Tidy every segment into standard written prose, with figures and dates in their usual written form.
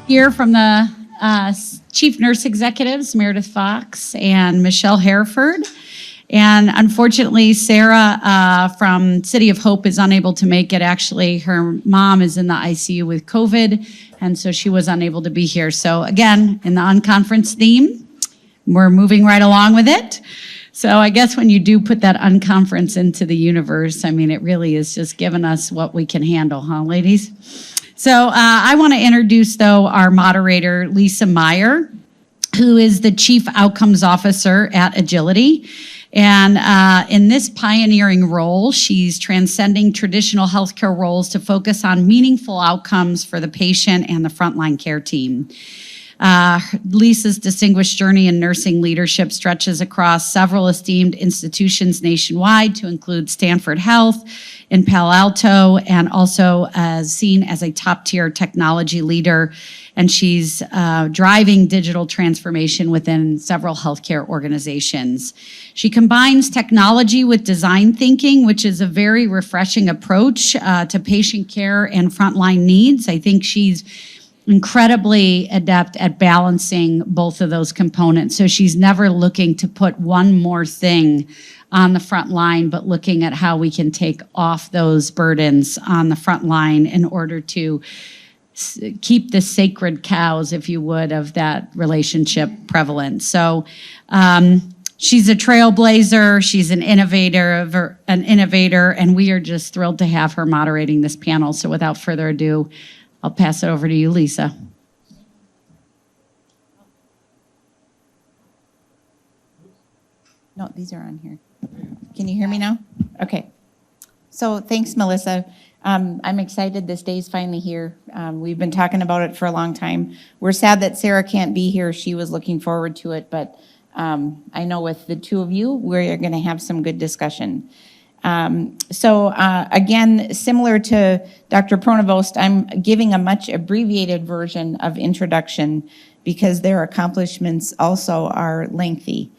Here from the Chief Nurse Executives, Meredith Fox and Michelle Hereford. And unfortunately, Sarah from City of Hope is unable to make it. Actually, her mom is in the ICU with COVID, and so she was unable to be here. So again, in the Unconference theme, we're moving right along with it. So I guess when you do put that Unconference into the universe, I mean, it really is just giving us what we can handle, huh, ladies? So I want to introduce, though, our moderator, Lisa Meyer, who is the Chief Outcomes Officer at Agility. And in this pioneering role, she's transcending traditional healthcare roles to focus on meaningful outcomes for the patient and the frontline care team. Lisa's distinguished journey in nursing leadership stretches across several esteemed institutions nationwide, to include Stanford Health in Palo Alto, and also seen as a top-tier technology leader. And she's driving digital transformation within several healthcare organizations. She combines technology with design thinking, which is a very refreshing approach to patient care and frontline needs. I think she's incredibly adept at balancing both of those components. So she's never looking to put one more thing on the front line, but looking at how we can take off those burdens on the front line in order to keep the sacred cows, if you would, of that relationship prevalent. So she's a trailblazer, she's an innovator, and we are just thrilled to have her moderating this panel. So without further ado, I'll pass it over to you, Lisa. No, these are on here. Can you hear me now? Okay. So thanks, Melissa. I'm excited this day's finally here. We've been talking about it for a long time. We're sad that Sarah can't be here. She was looking forward to it, but I know with the two of you, we're going to have some good discussion. Again, similar to Dr. Pronovost, I'm giving a much abbreviated version of introduction because their accomplishments also are lengthy.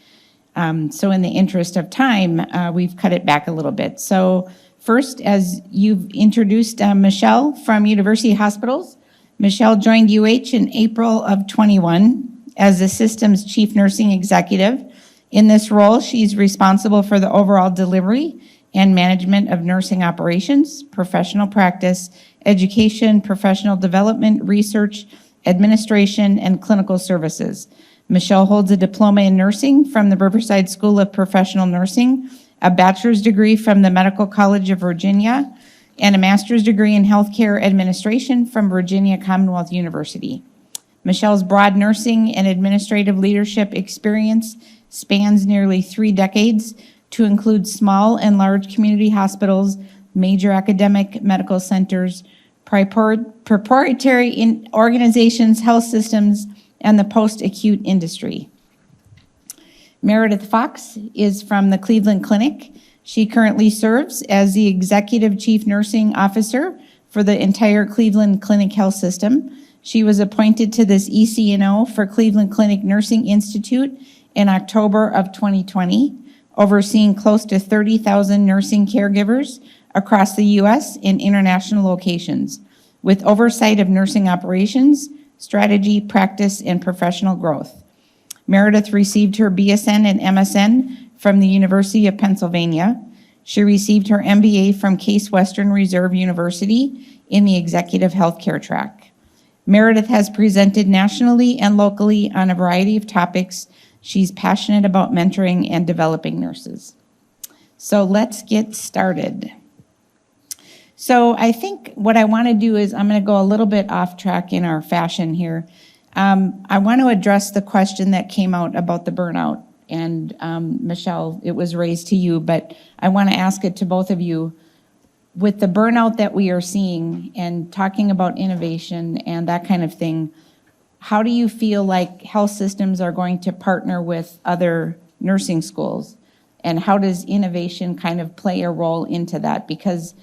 So in the interest of time, we've cut it back a little bit. So first, as you've introduced Michelle from University Hospitals, Michelle joined UH in April of 21 as the system's chief nursing executive. In this role, she's responsible for the overall delivery and management of nursing operations, professional practice, education, professional development, research, administration, and clinical services. Michelle holds a diploma in nursing from the Riverside School of Professional Nursing, a bachelor's degree from the Medical College of Virginia, and a master's degree in healthcare administration from Virginia Commonwealth University. Michelle's broad nursing and administrative leadership experience spans nearly 3 decades, to include small and large community hospitals, major academic medical centers, proprietary organizations, health systems, and the post-acute industry. Meredith Fox is from the Cleveland Clinic. She currently serves as the Executive Chief Nursing Officer for the entire Cleveland Clinic Health System. She was appointed to this ECNO for Cleveland Clinic Nursing Institute in October of 2020. Overseeing close to 30,000 nursing caregivers across the U.S. and international locations, with oversight of nursing operations, strategy, practice, and professional growth. Meredith received her BSN and MSN from the University of Pennsylvania. She received her MBA from Case Western Reserve University in the executive healthcare track. Meredith has presented nationally and locally on a variety of topics. She's passionate about mentoring and developing nurses. So let's get started. So I think what I want to do is I'm going to go a little bit off track in our fashion here. I want to address the question that came out about the burnout. And Michelle, it was raised to you, but I want to ask it to both of you. With the burnout that we are seeing and talking about innovation and that kind of thing, how do you feel like health systems are going to partner with other nursing schools? And how does innovation kind of play a role into that? Because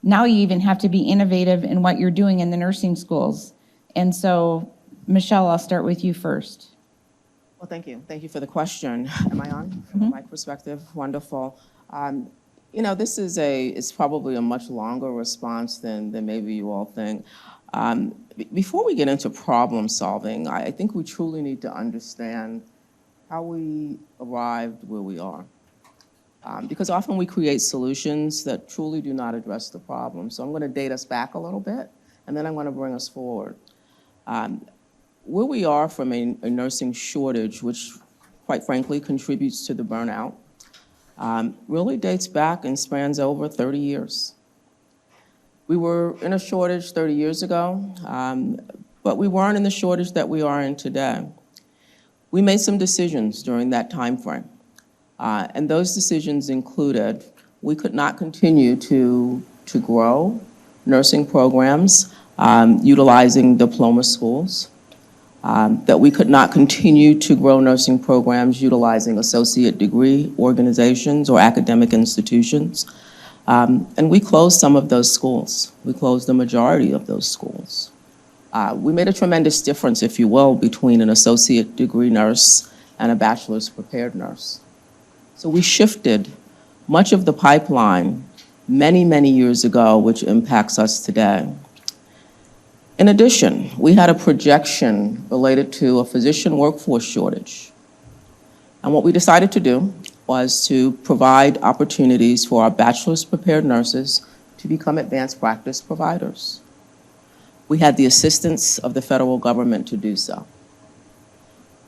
now you even have to be innovative in what you're doing in the nursing schools. And so, Michelle, I'll start with you first. Well, thank you. Thank you for the question. Am I on? From my perspective, wonderful. This is it's probably a much longer response than maybe you all think. Before we get into problem solving, I think we truly need to understand how we arrived where we are. Because often we create solutions that truly do not address the problem. So I'm going to date us back a little bit, and then I'm going to bring us forward. Where we are from a nursing shortage, which quite frankly contributes to the burnout, really dates back and spans over 30 years. We were in a shortage 30 years ago, but we weren't in the shortage that we are in today. We made some decisions during that time frame, and those decisions included we could not continue to grow nursing programs utilizing diploma schools, that we could not continue to grow nursing programs utilizing associate degree organizations or academic institutions. And we closed some of those schools. We closed the majority of those schools. We made a tremendous difference, if you will, between an associate degree nurse and a bachelor's prepared nurse. So we shifted much of the pipeline many, many years ago, which impacts us today. In addition, we had a projection related to a physician workforce shortage. And what we decided to do was to provide opportunities for our bachelor's prepared nurses to become advanced practice providers. We had the assistance of the federal government to do so.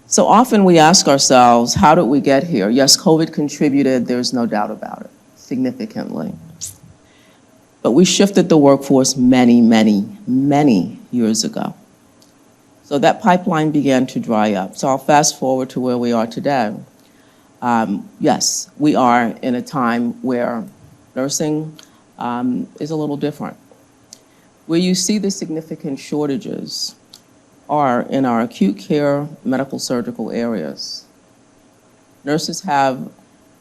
So often we ask ourselves, how did we get here? Yes, COVID contributed, there's no doubt about it, significantly. But we shifted the workforce many, many, many years ago. So that pipeline began to dry up. So I'll fast forward to where we are today. Yes, we are in a time where nursing is a little different. Where you see the significant shortages are in our acute care medical surgical areas. Nurses have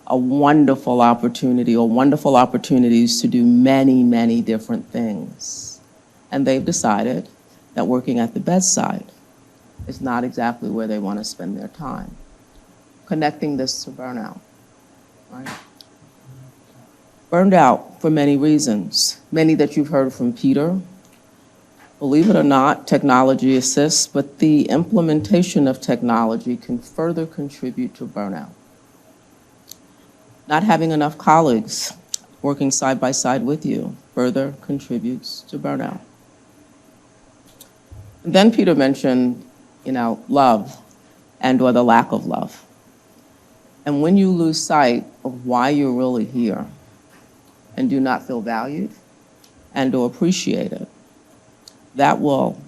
a wonderful opportunity or wonderful opportunities to do many, many different things. And they've decided that working at the bedside is not exactly where they want to spend their time. Connecting this to burnout, right? Burned out for many reasons, many that you've heard from Peter. Believe it or not, technology assists, but the implementation of technology can further contribute to burnout. Not having enough colleagues working side by side with you further contributes to burnout. And then Peter mentioned, love and/or the lack of love. And when you lose sight of why you're really here and do not feel valued and/or appreciated, that will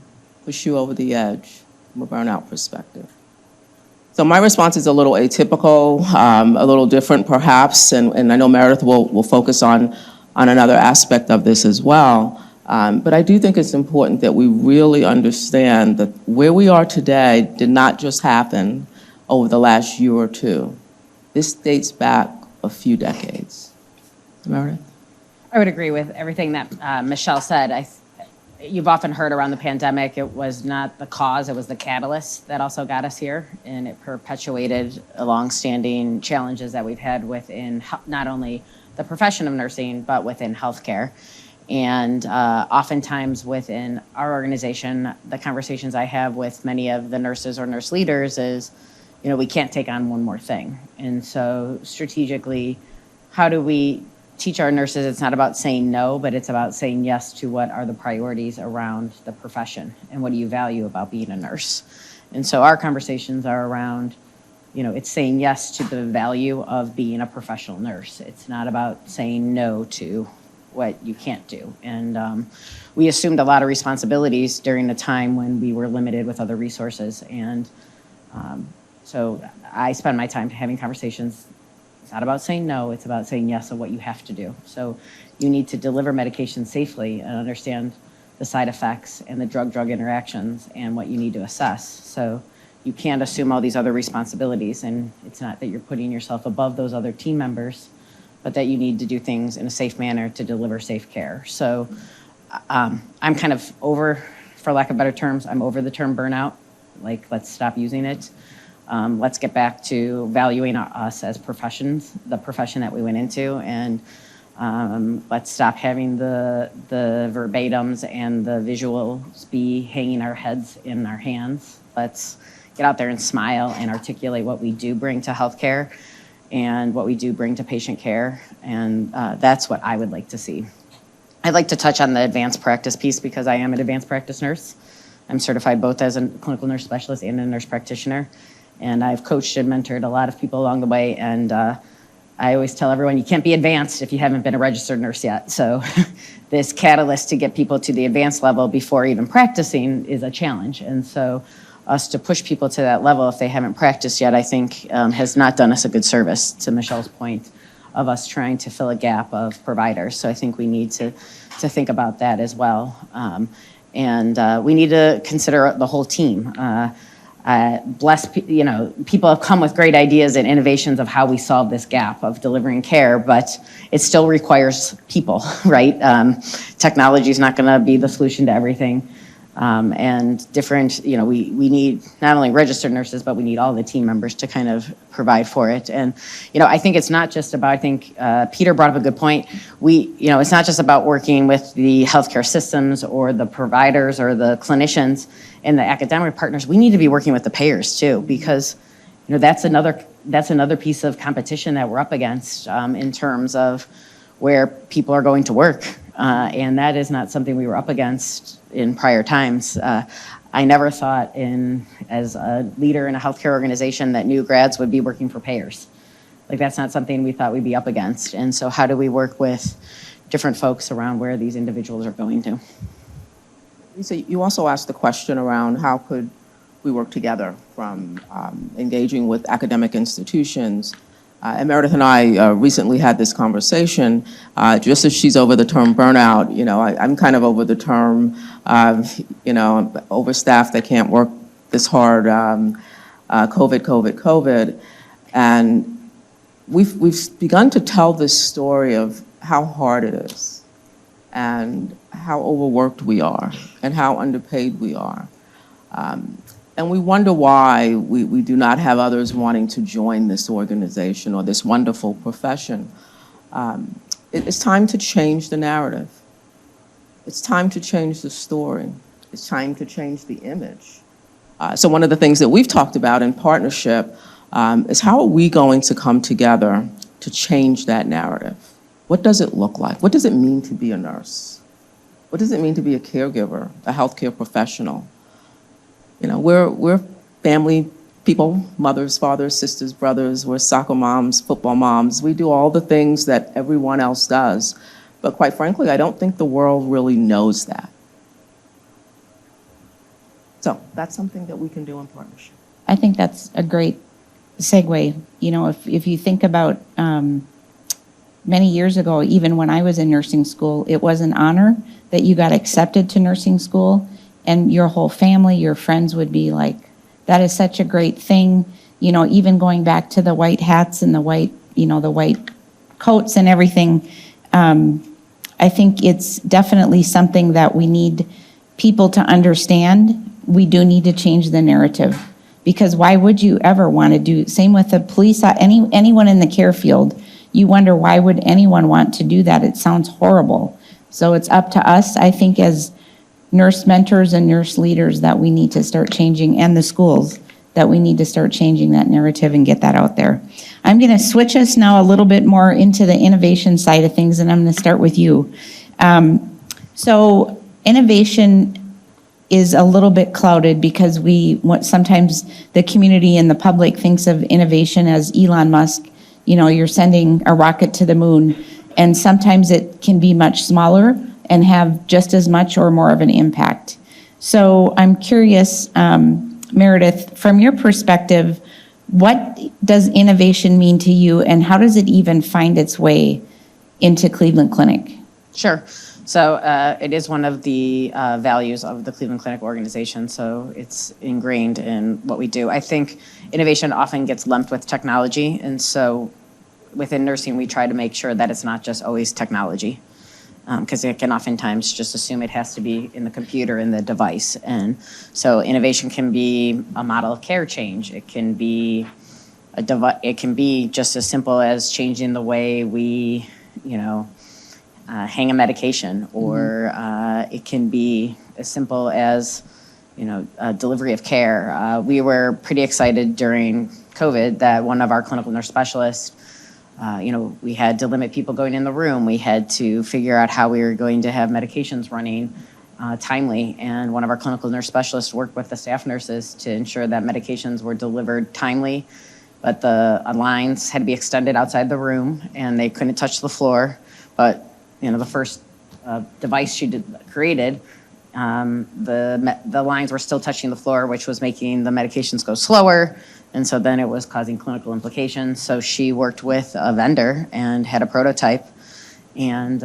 push you over the edge from a burnout perspective. So my response is a little atypical, a little different perhaps, and I know Meredith will focus on another aspect of this as well. But I do think it's important that we really understand that where we are today did not just happen over the last year or two. This dates back a few decades. Meredith? I would agree with everything that Michelle said. You've often heard around the pandemic, it was not the cause, it was the catalyst that also got us here, and it perpetuated longstanding challenges that we've had within not only the profession of nursing, but within healthcare. And oftentimes within our organization, the conversations I have with many of the nurses or nurse leaders is, we can't take on one more thing. And so strategically, how do we teach our nurses it's not about saying no, but it's about saying yes to what are the priorities around the profession and what do you value about being a nurse. And so our conversations are around, it's saying yes to the value of being a professional nurse. It's not about saying no to what you can't do. And we assumed a lot of responsibilities during a time when we were limited with other resources. And so I spend my time having conversations. It's not about saying no, it's about saying yes of what you have to do. So you need to deliver medication safely and understand the side effects and the drug-drug interactions and what you need to assess. So you can't assume all these other responsibilities, and it's not that you're putting yourself above those other team members, but that you need to do things in a safe manner to deliver safe care. So I'm kind of over, for lack of better terms, I'm over the term burnout. Like, let's stop using it. Let's get back to valuing us as professions, the profession that we went into, and Let's stop having the verbatims and the visuals be hanging our heads in our hands. Let's get out there and smile and articulate what we do bring to healthcare and what we do bring to patient care. And that's what I would like to see. I'd like to touch on the advanced practice piece because I am an advanced practice nurse. I'm certified both as a clinical nurse specialist and a nurse practitioner. And I've coached and mentored a lot of people along the way. And I always tell everyone you can't be advanced if you haven't been a registered nurse yet. So this catalyst to get people to the advanced level before even practicing is a challenge. And so us to push people to that level if they haven't practiced yet, I think has not done us a good service, to Michelle's point, of us trying to fill a gap of providers. So I think we need to think about that as well. And we need to consider the whole team. People have come with great ideas and innovations of how we solve this gap of delivering care, but it still requires people, right? Technology is not going to be the solution to everything. And different, we need not only registered nurses, but we need all the team members to kind of provide for it. And, I think it's not just about, Peter brought up a good point. It's not just about working with the healthcare systems or the providers or the clinicians and the academic partners. We need to be working with the payers too, because, that's another piece of competition that we're up against in terms of where people are going to work. And that is not something we were up against in prior times. I never thought as a leader in a healthcare organization that new grads would be working for payers. That's not something we thought we'd be up against. And so how do we work with different folks around where these individuals are going to? Lisa, you also asked the question around how could we work together from engaging with academic institutions. And Meredith and I recently had this conversation, just as she's over the term burnout, I'm kind of over the term, overstaffed, they can't work this hard, COVID. And we've begun to tell this story of how hard it is and how overworked we are and how underpaid we are. And we wonder why we do not have others wanting to join this organization or this wonderful profession. It's time to change the narrative. It's time to change the story. It's time to change the image. So one of the things that we've talked about in partnership is how are we going to come together to change that narrative? What does it look like? What does it mean to be a nurse? What does it mean to be a caregiver, a healthcare professional? We're family people, mothers, fathers, sisters, brothers. We're soccer moms, football moms. We do all the things that everyone else does. But quite frankly, I don't think the world really knows that. So that's something that we can do in partnership. I think that's a great segue. If you think about many years ago, even when I was in nursing school, it was an honor that you got accepted to nursing school, and your whole family, your friends would be like, that is such a great thing. Even going back to the white hats and the white coats and everything. I think it's definitely something that we need people to understand. We do need to change the narrative, because why would you ever want to do, same with the police, anyone in the care field, you wonder why would anyone want to do that? It sounds horrible. So it's up to us, I think, as nurse mentors and nurse leaders, that we need to start changing, and the schools, that we need to start changing that narrative and get that out there. I'm going to switch us now a little bit more into the innovation side of things, and I'm going to start with you. So innovation is a little bit clouded because sometimes the community and the public thinks of innovation as Elon Musk. You're sending a rocket to the moon, and sometimes it can be much smaller and have just as much or more of an impact. So I'm curious, Meredith, from your perspective, what does innovation mean to you, and how does it even find its way into Cleveland Clinic? Sure. So it is one of the values of the Cleveland Clinic organization, so it's ingrained in what we do. I think innovation often gets lumped with technology, and so within nursing, we try to make sure that it's not just always technology, because it can oftentimes just assume it has to be in the computer, in the device. And so innovation can be a model of care change. It can be it can be just as simple as changing the way we, hang a medication, or it can be as simple as, delivery of care. We were pretty excited during COVID that one of our clinical nurse specialists, we had to limit people going in the room. We had to figure out how we were going to have medications running timely. And one of our clinical nurse specialists worked with the staff nurses to ensure that medications were delivered timely, but the lines had to be extended outside the room and they couldn't touch the floor. But, the first device she created, the lines were still touching the floor, which was making the medications go slower. And so then it was causing clinical implications. So she worked with a vendor and had a prototype and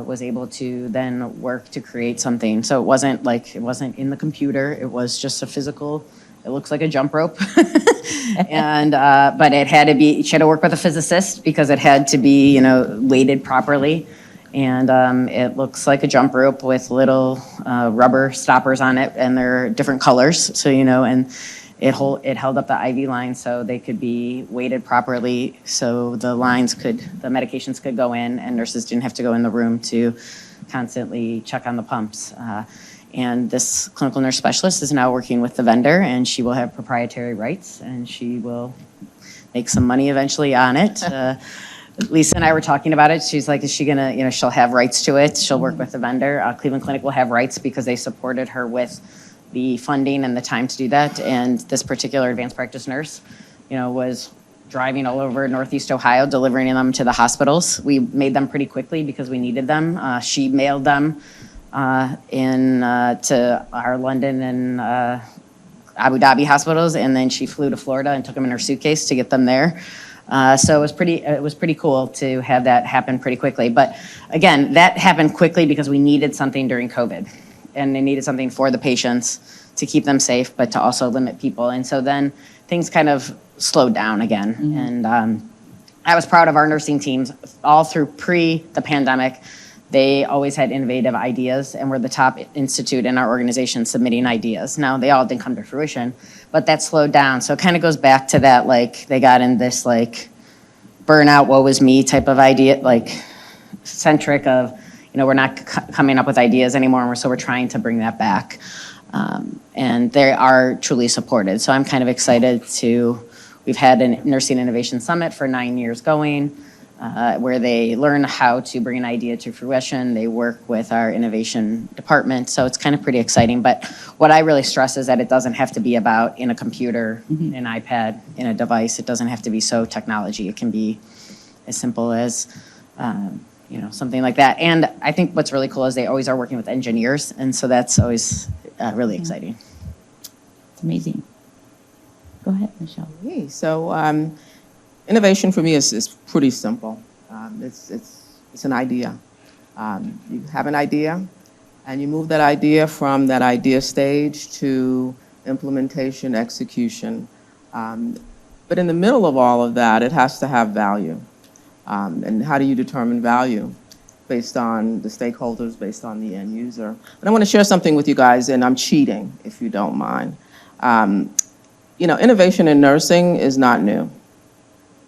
was able to then work to create something. So it wasn't in the computer. It was just a physical, it looks like a jump rope. And, but it had to be, she had to work with a physicist because it had to be, weighted properly. And it looks like a jump rope with little rubber stoppers on it, and they're different colors. So, and it held up the IV line so they could be weighted properly, so the medications could go in, and nurses didn't have to go in the room to constantly check on the pumps. And this clinical nurse specialist is now working with the vendor, and she will have proprietary rights, and she will make some money eventually on it. Lisa and I were talking about it. She's like, is she gonna, she'll have rights to it. She'll work with the vendor. Cleveland Clinic will have rights because they supported her with the funding and the time to do that. And this particular advanced practice nurse, was driving all over Northeast Ohio, delivering them to the hospitals. We made them pretty quickly because we needed them. She mailed them to our London and Abu Dhabi hospitals, and then she flew to Florida and took them in her suitcase to get them there. So it was pretty cool to have that happen pretty quickly. But again, that happened quickly because we needed something during COVID, and they needed something for the patients to keep them safe, but to also limit people. And so then things kind of slowed down again. Mm-hmm. And I was proud of our nursing teams all through the pandemic. They always had innovative ideas and were the top institute in our organization submitting ideas. Now, they all didn't come to fruition, but that slowed down. So it kind of goes back to that, they got in this burnout, woe is me type of idea, centric of, we're not coming up with ideas anymore, so we're trying to bring that back. And they are truly supported. So I'm kind of excited we've had a Nursing Innovation Summit for 9 years going, where they learn how to bring an idea to fruition. They work with our innovation department. So it's kind of pretty exciting. But what I really stress is that it doesn't have to be about in a computer, mm-hmm. an iPad, in a device. It doesn't have to be so technology. It can be as simple as, something like that. And I think what's really cool is they always are working with engineers. And so that's always really exciting. It's amazing. Go ahead, Michelle. Okay, so innovation for me is pretty simple. It's an idea. You have an idea, and you move that idea from that idea stage to implementation, execution. But in the middle of all of that, it has to have value. And how do you determine value? Based on the stakeholders, based on the end user. And I want to share something with you guys, and I'm cheating, if you don't mind. Innovation in nursing is not new.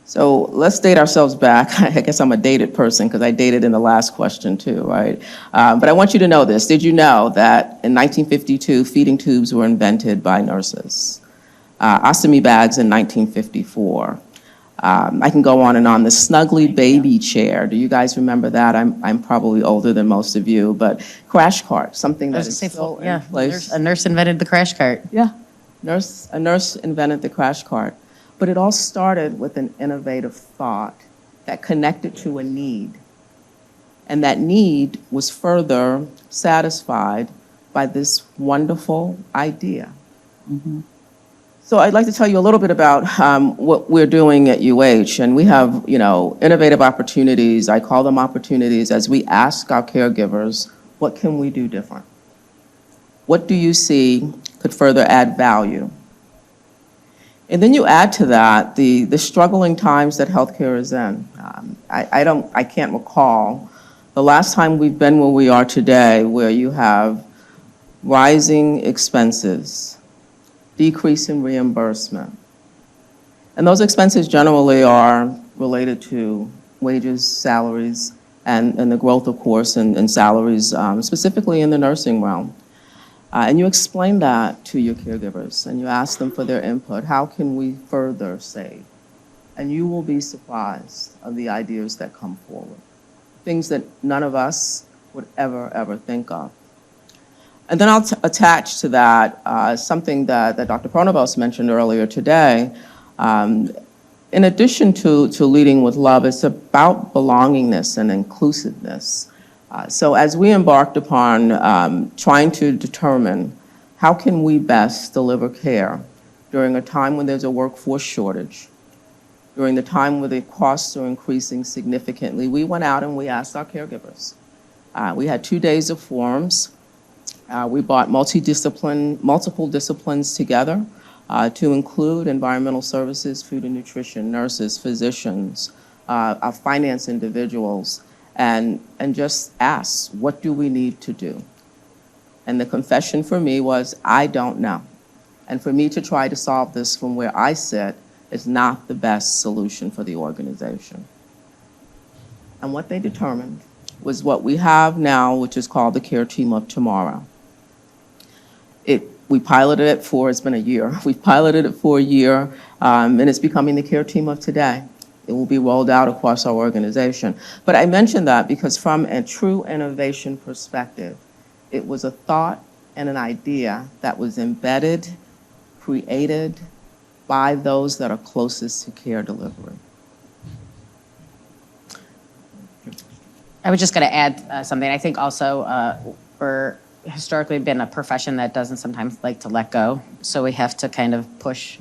So let's date ourselves back. I guess I'm a dated person because I dated in the last question too, right? But I want you to know this. Did you know that in 1952, feeding tubes were invented by nurses? Ostomy bags in 1954. I can go on and on. The Snuggly baby chair. Do you guys remember that? I'm probably older than most of you, but crash cart, something that is still in place. A nurse invented the crash cart. Yeah, a nurse invented the crash cart. But it all started with an innovative thought that connected to a need. And that need was further satisfied by this wonderful idea. Mm-hmm. So I'd like to tell you a little bit about what we're doing at UH. And we have, innovative opportunities. I call them opportunities as we ask our caregivers, what can we do different? What do you see could further add value? And then you add to that the struggling times that healthcare is in. I can't recall the last time we've been where we are today, where you have rising expenses, decrease in reimbursement. And those expenses generally are related to wages, salaries, and the growth, of course, in salaries, specifically in the nursing realm. And you explain that to your caregivers, and you ask them for their input. How can we further save? And you will be surprised of the ideas that come forward, things that none of us would ever think of. And then I'll attach to that something that Dr. Pronovost mentioned earlier today. In addition to leading with love, it's about belongingness and inclusiveness. So as we embarked upon trying to determine how can we best deliver care during a time when there's a workforce shortage, during the time where the costs are increasing significantly, we went out and we asked our caregivers. We had 2 days of forums. We brought multiple disciplines together to include environmental services, food and nutrition, nurses, physicians, our finance individuals, and just ask, what do we need to do? And the confession for me was, I don't know. And for me to try to solve this from where I sit is not the best solution for the organization. And what they determined was what we have now, which is called the Care Team of Tomorrow. We piloted it for, it's been a year. We've piloted it for a year, and it's becoming the Care Team of today. It will be rolled out across our organization. But I mention that because from a true innovation perspective, it was a thought and an idea that was embedded, created by those that are closest to care delivery. I was just going to add something. I think also we're historically been a profession that doesn't sometimes like to let go. So we have to kind of push,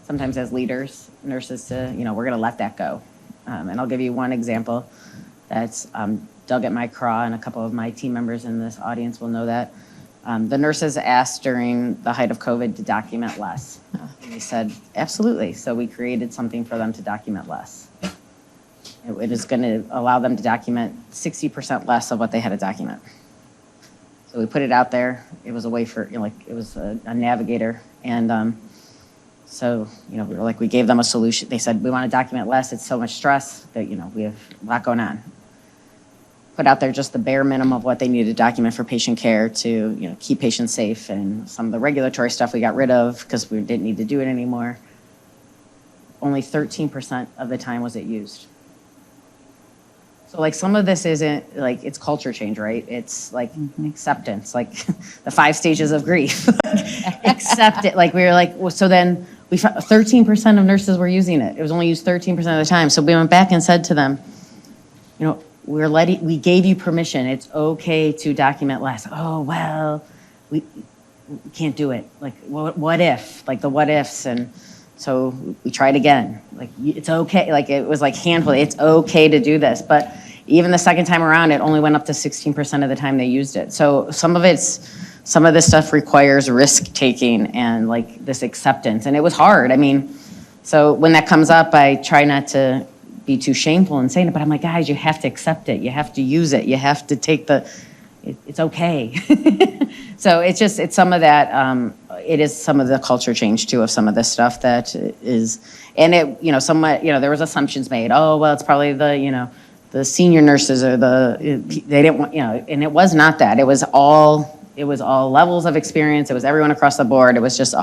sometimes as leaders, nurses to, we're going to let that go. And I'll give you one example. That's Doug at my craw, and a couple of my team members in this audience will know that. The nurses asked during the height of COVID to document less. And we said, absolutely. So we created something for them to document less. It is going to allow them to document 60% less of what they had to document. So we put it out there. It was a way for, it was a navigator. And so, we gave them a solution. They said, we want to document less. It's so much stress that, we have a lot going on. Put out there just the bare minimum of what they needed to document for patient care to, keep patients safe. And some of the regulatory stuff we got rid of because we didn't need to do it anymore. Only 13% of the time was it used. So some of this isn't it's culture change, right? It's acceptance, the 5 stages of grief. Accept it. We were so then we found 13% of nurses were using it. It was only used 13% of the time. So we went back and said to them, we gave you permission. It's okay to document less. Oh, well, we can't do it. What if? The what ifs. And so we tried again. It's okay. It was handful. It's okay to do this. But even the second time around, it only went up to 16% of the time they used it. So some of this stuff requires risk taking and this acceptance. And it was hard. So when that comes up, I try not to be too shameful in saying it, but I'm like, guys, you have to accept it. You have to use it. You have to take it's okay. So it's some of that, it is some of the culture change too of some of this stuff that is, and it, somewhat, there was assumptions made. Oh, well, it's probably the senior nurses or they didn't want, and it was not that. It was all levels of experience. It was everyone across the board. It was just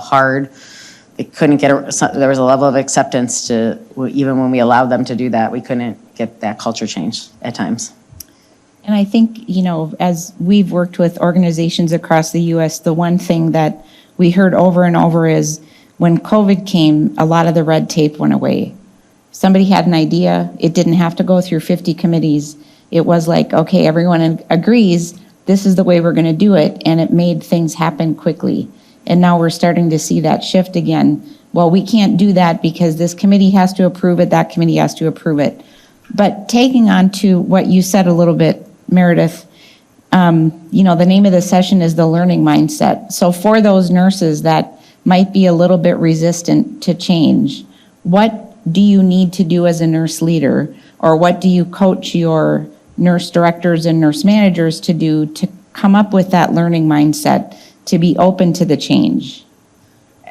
they couldn't get, there was a level of acceptance to, even when we allowed them to do that, we couldn't get that culture change at times. And I think, as we've worked with organizations across the U.S., the one thing that we heard over and over is when COVID came, a lot of the red tape went away. Somebody had an idea. It didn't have to go through 50 committees. It was okay, everyone agrees, this is the way we're going to do it. And it made things happen quickly. And now we're starting to see that shift again. Well, we can't do that because this committee has to approve it, that committee has to approve it. But taking on to what you said a little bit, Meredith, the name of the session is the learning mindset. So for those nurses that might be a little bit resistant to change, what do you need to do as a nurse leader, or what do you coach your nurse directors and nurse managers to do to come up with that learning mindset to be open to the change?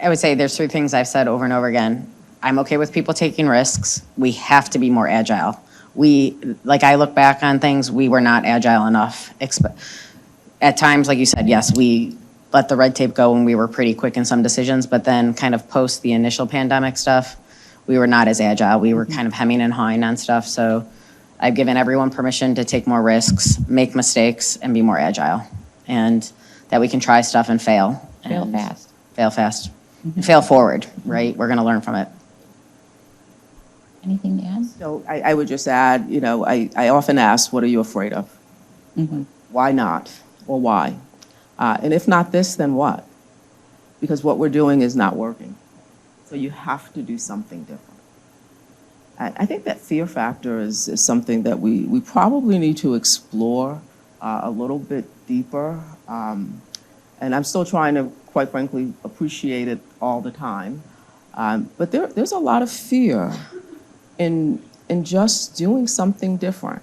I would say there's 3 things I've said over and over again. I'm okay with people taking risks. We have to be more agile. like I look back on things, we were not agile enough. At times, like you said, yes, we let the red tape go and we were pretty quick in some decisions, but then kind of post the initial pandemic stuff, we were not as agile. We were kind of hemming and hawing on stuff. So I've given everyone permission to take more risks, make mistakes, and be more agile. And that we can try stuff and fail. Fail and fast. Fail fast. Fail forward, right? We're going to learn from it. Anything to add? So I would just add, I often ask, what are you afraid of? Why not? Or why? And if not this, then what? Because what we're doing is not working. So you have to do something different. I think that fear factor is something that we probably need to explore a little bit deeper. And I'm still trying to, quite frankly, appreciate it all the time. But there's a lot of fear in just doing something different.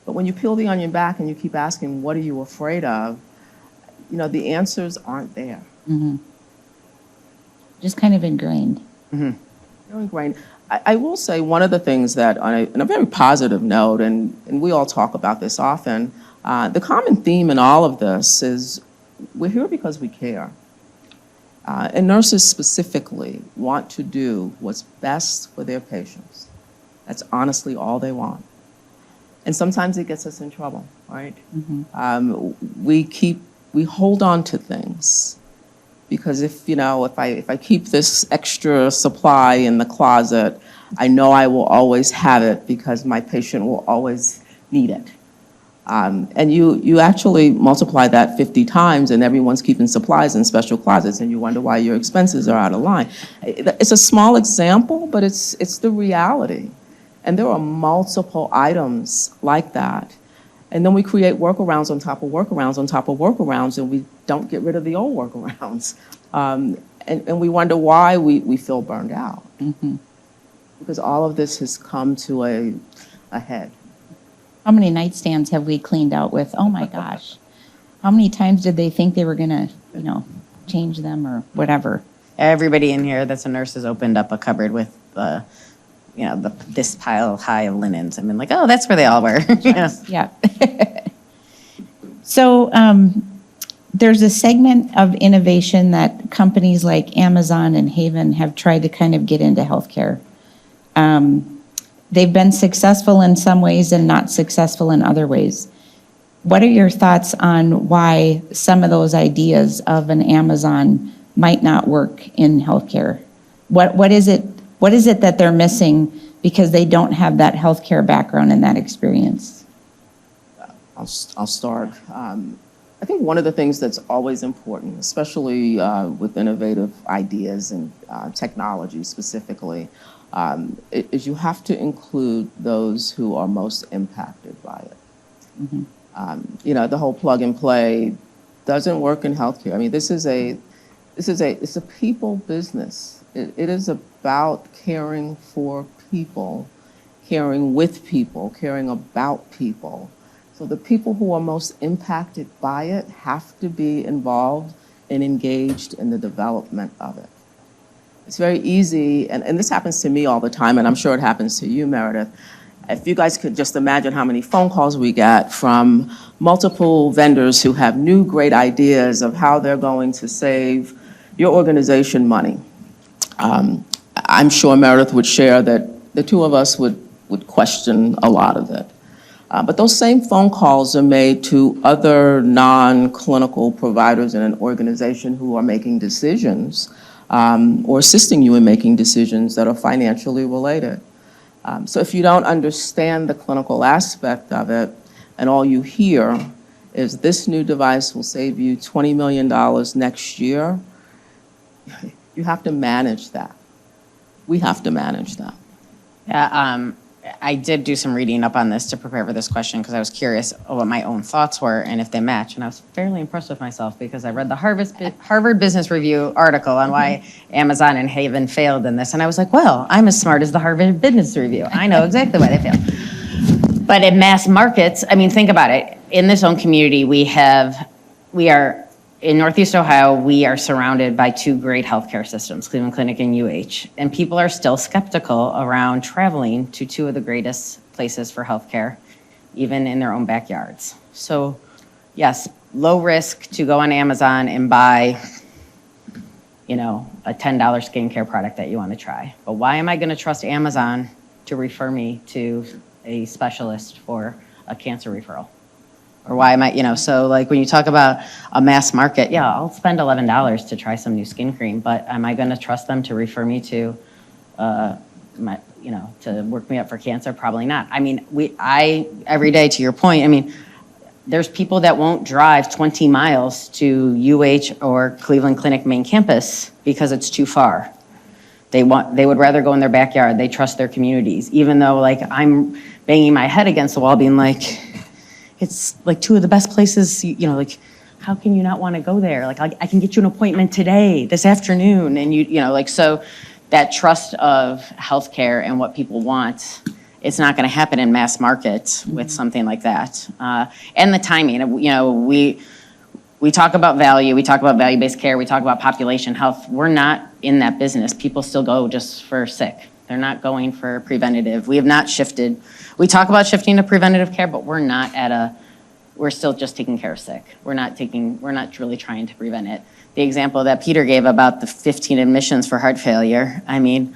But when you peel the onion back and you keep asking, what are you afraid of? The answers aren't there. Just kind of ingrained. They're ingrained. I will say one of the things that, on a very positive note, and we all talk about this often, the common theme in all of this is we're here because we care. And nurses specifically want to do what's best for their patients. That's honestly all they want. And sometimes it gets us in trouble, right? We hold on to things because if I keep this extra supply in the closet, I know I will always have it because my patient will always need it. And you actually multiply that 50 times and everyone's keeping supplies in special closets and you wonder why your expenses are out of line. It's a small example, but it's the reality. And there are multiple items like that. And then we create workarounds on top of workarounds on top of workarounds, and we don't get rid of the old workarounds. And we wonder why we feel burned out. Because all of this has come to a head. How many nightstands have we cleaned out with, oh my gosh? How many times did they think they were gonna, change them or whatever? Everybody in here that's a nurse has opened up a cupboard with this pile high of linens. I've been like, oh, that's where they all were. Yeah. So there's a segment of innovation that companies like Amazon and Haven have tried to kind of get into healthcare. They've been successful in some ways and not successful in other ways. What are your thoughts on why some of those ideas of an Amazon might not work in healthcare? What is it that they're missing because they don't have that healthcare background and that experience? I'll start. I think one of the things that's always important, especially with innovative ideas and technology specifically, is you have to include those who are most impacted by it. The whole plug and play doesn't work in healthcare. I mean, it's a people business. It is about caring for people, caring with people, caring about people. So the people who are most impacted by it have to be involved and engaged in the development of it. It's very easy, and this happens to me all the time, and I'm sure it happens to you, Meredith. If you guys could just imagine how many phone calls we get from multiple vendors who have new great ideas of how they're going to save your organization money. I'm sure Meredith would share that the two of us would question a lot of it. But those same phone calls are made to other non-clinical providers in an organization who are making decisions or assisting you in making decisions that are financially related. So if you don't understand the clinical aspect of it, and all you hear is this new device will save you $20 million next year, you have to manage that. We have to manage that. Yeah, I did do some reading up on this to prepare for this question because I was curious what my own thoughts were and if they match. And I was fairly impressed with myself because I read the Harvard Business Review article on why Amazon and Haven failed in this. And I was like, well, I'm as smart as the Harvard Business Review. I know exactly why they failed. But in mass markets, I mean, think about it. In this own community, we are in Northeast Ohio, we are surrounded by two great healthcare systems, Cleveland Clinic and UH, and people are still skeptical around traveling to two of the greatest places for healthcare, even in their own backyards. So yes, low risk to go on Amazon and buy, you know, a $10 skincare product that you want to try. But why am I going to trust Amazon to refer me to a specialist for a cancer referral? Or why am I, you know, so like when you talk about a mass market, yeah, I'll spend $11 to try some new skin cream, but am I going to trust them to refer me to, you know, to work me up for cancer? Probably not. I mean, every day, to your point, I mean, there's people that won't drive 20 miles to UH or Cleveland Clinic main campus because it's too far. They would rather go in their backyard. They trust their communities, even though like I'm banging my head against the wall being like, it's like two of the best places, you know, like how can you not want to go there? Like I can get you an appointment today, this afternoon. And you know, like, so that trust of healthcare and what people want, it's not going to happen in mass market with something like that. And the timing, you know, we talk about value, we talk about value-based care, we talk about population health. We're not in that business. People still go just for sick. They're not going for preventative. We have not shifted. We talk about shifting to preventative care, but we're still just taking care of sick. We're not really trying to prevent it. The example that Peter gave about the 15 admissions for heart failure, I mean,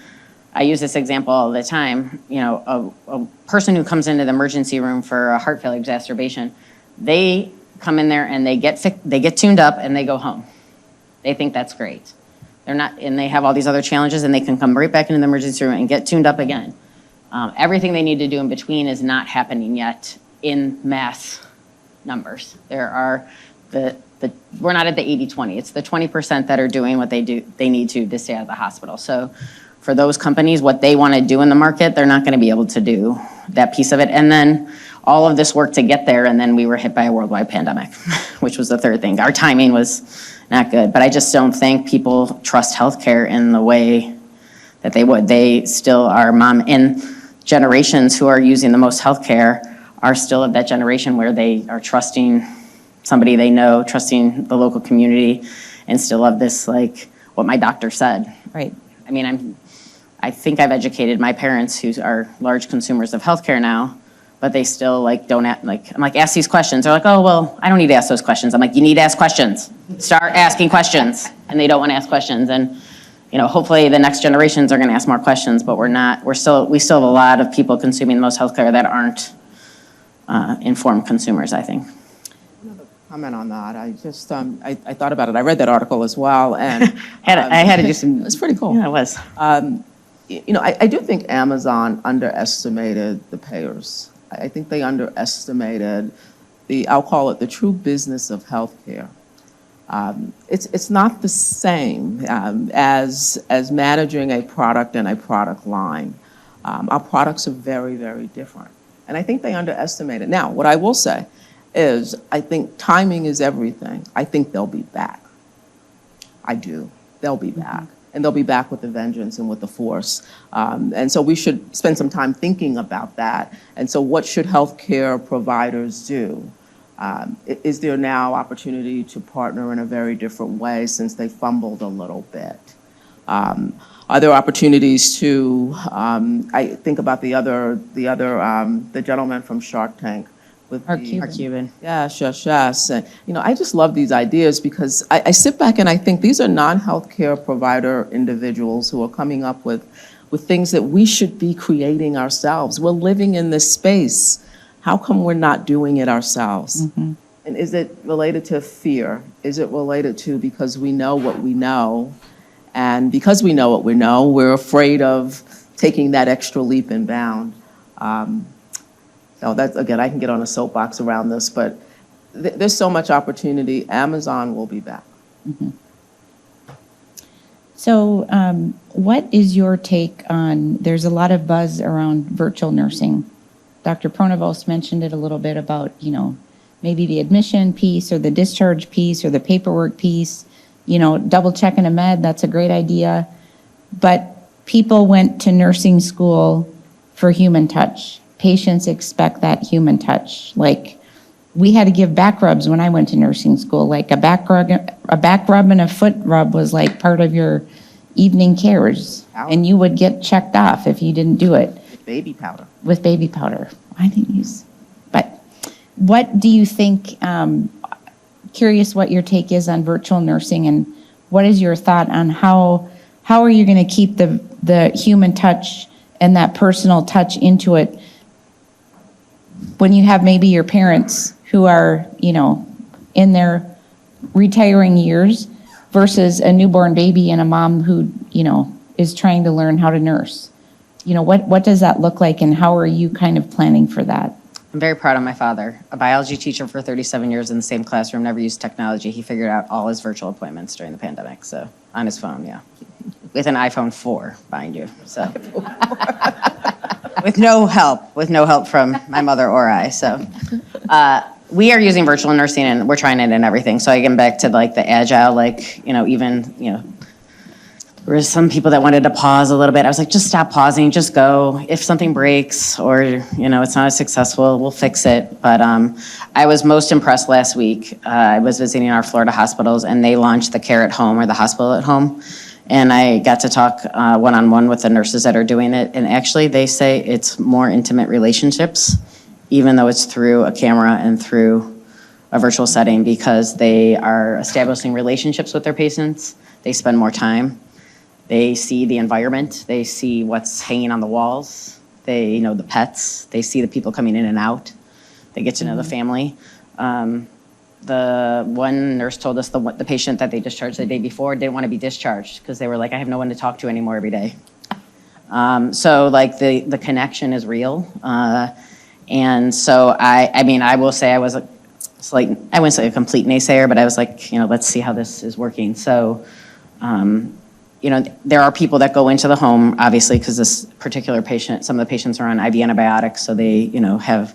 I use this example all the time. You know, a person who comes into the emergency room for a heart failure exacerbation, they come in there and they get tuned up and they go home. They think that's great. They're not, and they have all these other challenges and they can come right back into the emergency room and get tuned up again. Everything they need to do in between is not happening yet in mass numbers. There are we're not at the 80-20. It's the 20% that are doing what they need to stay out of the hospital. So for those companies, what they want to do in the market, they're not going to be able to do that piece of it. And then all of this work to get there, and then we were hit by a worldwide pandemic, which was the third thing. Our timing was not good, but I just don't think people trust healthcare in the way that they would. They still are and generations who are using the most healthcare are still of that generation where they are trusting somebody they know, trusting the local community, and still of this, like, what my doctor said. Right. I mean, I think I've educated my parents who are large consumers of healthcare now, but they still like don't I'm like, ask these questions. They're like, oh, well, I don't need to ask those questions. I'm like, you need to ask questions. Start asking questions. And they don't want to ask questions. And, you know, hopefully the next generations are going to ask more questions, but we still have a lot of people consuming the most healthcare that aren't informed consumers, I think. Comment on that. I just, I thought about it. I read that article as well, and I had to do some. It was pretty cool. Yeah, it was. You know, I do think Amazon underestimated the payers. I think they underestimated I'll call it the true business of healthcare. It's not the same as managing a product and a product line. Our products are very, very different. And I think they underestimate it. Now, what I will say is I think timing is everything. I think they'll be back. I do. They'll be back. And they'll be back with a vengeance and with the force. And so we should spend some time thinking about that. And so what should healthcare providers do? Is there now opportunity to partner in a very different way since they fumbled a little bit? Are there opportunities to, I think about the gentleman from Shark Tank. Mark Cuban. Yes. And, you know, I just love these ideas because I sit back and I think these are non-healthcare provider individuals who are coming up with things that we should be creating ourselves. We're living in this space. How come we're not doing it ourselves? Mm-hmm. And is it related to fear? Is it related to because we know what we know? And because we know what we know, we're afraid of taking that extra leap and bound. So that's, again, I can get on a soapbox around this, but there's so much opportunity. Amazon will be back. Mm-hmm. So what is your take on, there's a lot of buzz around virtual nursing. Dr. Pronovost mentioned it a little bit about, you know, maybe the admission piece or the discharge piece or the paperwork piece, you know, double checking a med, that's a great idea. But people went to nursing school for human touch. Patients expect that human touch. Like, we had to give back rubs when I went to nursing school. Like a back rub and a foot rub was like part of your evening cares, and you would get checked off if you didn't do it. baby powder. With baby powder. I didn't use, but what do you think, curious what your take is on virtual nursing, and what is your thought on how are you going to keep the human touch and that personal touch into it when you have maybe your parents who are, in their retiring years versus a newborn baby and a mom who, is trying to learn how to nurse? What does that look like, and how are you kind of planning for that? I'm very proud of my father, a biology teacher for 37 years in the same classroom, never used technology. He figured out all his virtual appointments during the pandemic, so on his phone, yeah. With an iPhone 4, mind you, so. With no help from my mother or I, so. We are using virtual nursing, and we're trying it in everything. So I get back to like the agile, there were some people that wanted to pause a little bit. I was like, just stop pausing, just go. If something breaks or, it's not as successful, we'll fix it. But I was most impressed last week. I was visiting our Florida hospitals, and they launched the care at home, or the hospital at home. And I got to talk one-on-one with the nurses that are doing it. And actually, they say it's more intimate relationships, even though it's through a camera and through a virtual setting, because they are establishing relationships with their patients. They spend more time. They see the environment. They see what's hanging on the walls. They know the pets. They see the people coming in and out. They get to know the family. The one nurse told us the patient that they discharged the day before didn't want to be discharged because they were like, I have no one to talk to anymore every day. So like the connection is real. And so I will say I was I wouldn't say a complete naysayer, but I was like, let's see how this is working. So, there are people that go into the home, obviously, because this particular patient, some of the patients are on IV antibiotics, so they, have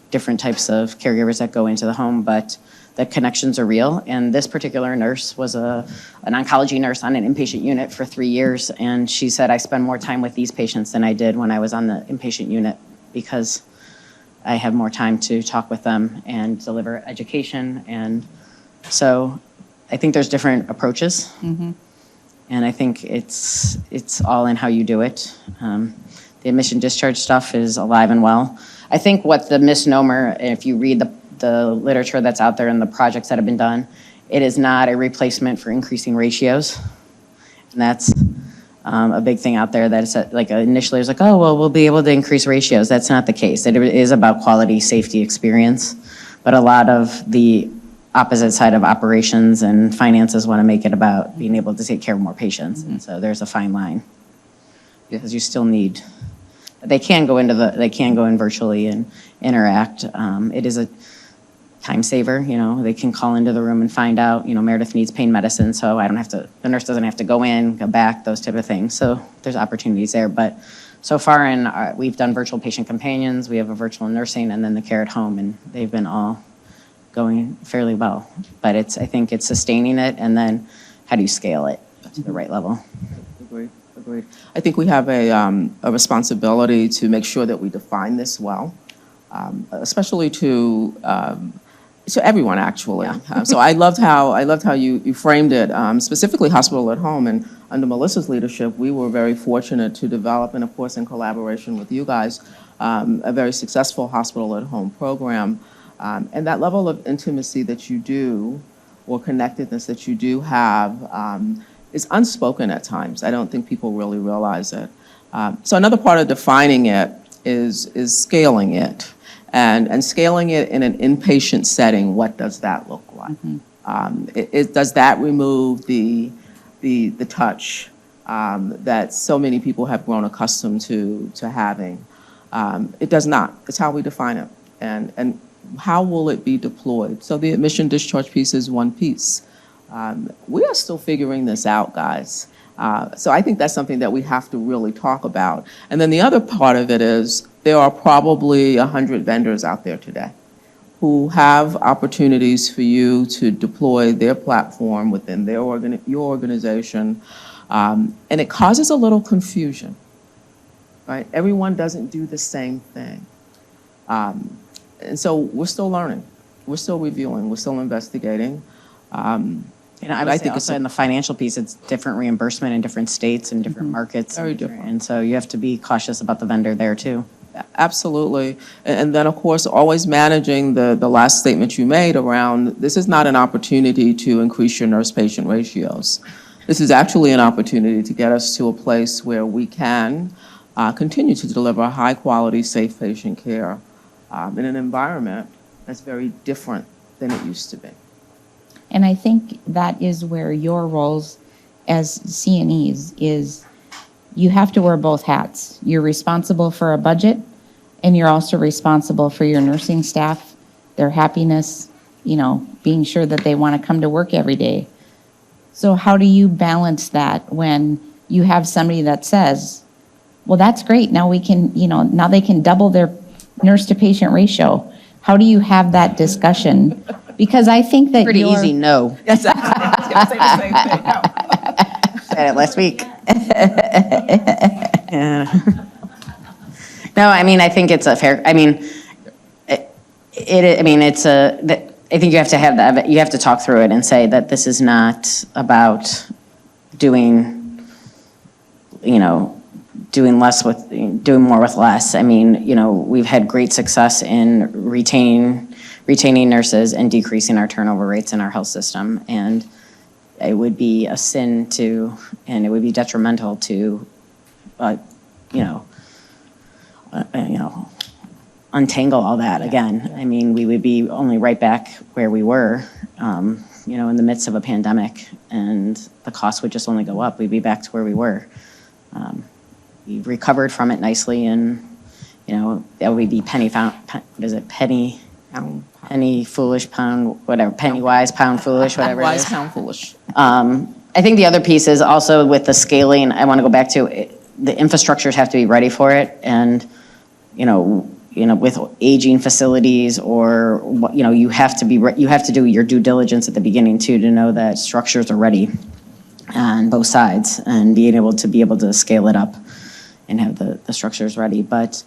different types of caregivers that go into the home, but the connections are real. And this particular nurse was an oncology nurse on an inpatient unit for 3 years, and she said, I spend more time with these patients than I did when I was on the inpatient unit because I have more time to talk with them and deliver education. And so I think there's different approaches. Mm-hmm. And I think it's all in how you do it. The admission discharge stuff is alive and well. I think what the misnomer, if you read the literature that's out there and the projects that have been done, it is not a replacement for increasing ratios. And that's a big thing out there that is initially it was like, oh, well, we'll be able to increase ratios. That's not the case. It is about quality, safety, experience. But a lot of the opposite side of operations and finances want to make it about being able to take care of more patients. Mm-hmm. And so there's a fine line because you still need, they can go in virtually and interact. It is a time saver, they can call into the room and find out, Meredith needs pain medicine, so the nurse doesn't have to go in, go back, those type of things. So there's opportunities there. But so far we've done virtual patient companions, we have a virtual nursing, and then the care at home, and they've been all going fairly well. But I think it's sustaining it, and then how do you scale it to the right level? Agreed. I think we have a responsibility to make sure that we define this well, especially to everyone, actually. Yeah. So I loved how you framed it, specifically hospital at home. And under Melissa's leadership, we were very fortunate to develop, and of course in collaboration with you guys, a very successful hospital at home program. And that level of intimacy that you do, or connectedness that you do have, is unspoken at times. I don't think people really realize it. So another part of defining it is scaling it. And scaling it in an inpatient setting, what does that look like? Mm-hmm. Does that remove the touch that so many people have grown accustomed to having? It does not. It's how we define it. And how will it be deployed? So the admission discharge piece is one piece. We are still figuring this out, guys. So I think that's something that we have to really talk about. And then the other part of it is there are probably 100 vendors out there today who have opportunities for you to deploy their platform within your organization. And it causes a little confusion, right? Everyone doesn't do the same thing. And so we're still learning. We're still reviewing. We're still investigating. You know, I But would I say think it's also in the financial piece, it's different reimbursement in different states and different markets. Very different. And so you have to be cautious about the vendor there too. Absolutely. And then, of course, always managing the last statement you made around, this is not an opportunity to increase your nurse-patient ratios. This is actually an opportunity to get us to a place where we can continue to deliver high-quality, safe patient care in an environment that's very different than it used to be. And I think that is where your roles as CNEs is, you have to wear both hats. You're responsible for a budget, and you're also responsible for your nursing staff, their happiness, you know, being sure that they want to come to work every day. So how do you balance that when you have somebody that says, well, that's great, now we can, you know, now they can double their nurse to patient ratio? How do you have that discussion? Because I think that Pretty you're- easy, no. Yes, I was going to say the same thing. No. Said it last week. Yeah. No, I mean, I think it's a fair, I mean, I mean, it's I think you have to have that, you have to talk through it and say that this is not about doing, you know, doing more with less. I mean, you know, we've had great success in retaining nurses and decreasing our turnover rates in our health system. And it would be a sin and it would be detrimental to, you know, untangle all that again. I mean, we would be only right back where we were, you know, in the midst of a pandemic, and the cost would just only go up. We'd be back to where we were. We've recovered from it nicely, and, you know, that would be penny foolish, pound, whatever, penny wise, pound foolish, whatever it Wise, is. pound foolish. I think the other piece is also with the scaling, I want to go back to the infrastructures have to be ready for it. And, you know, with aging facilities or, you know, you have to do your due diligence at the beginning too, to know that structures are ready on both sides and being able to scale it up and have the structures ready. But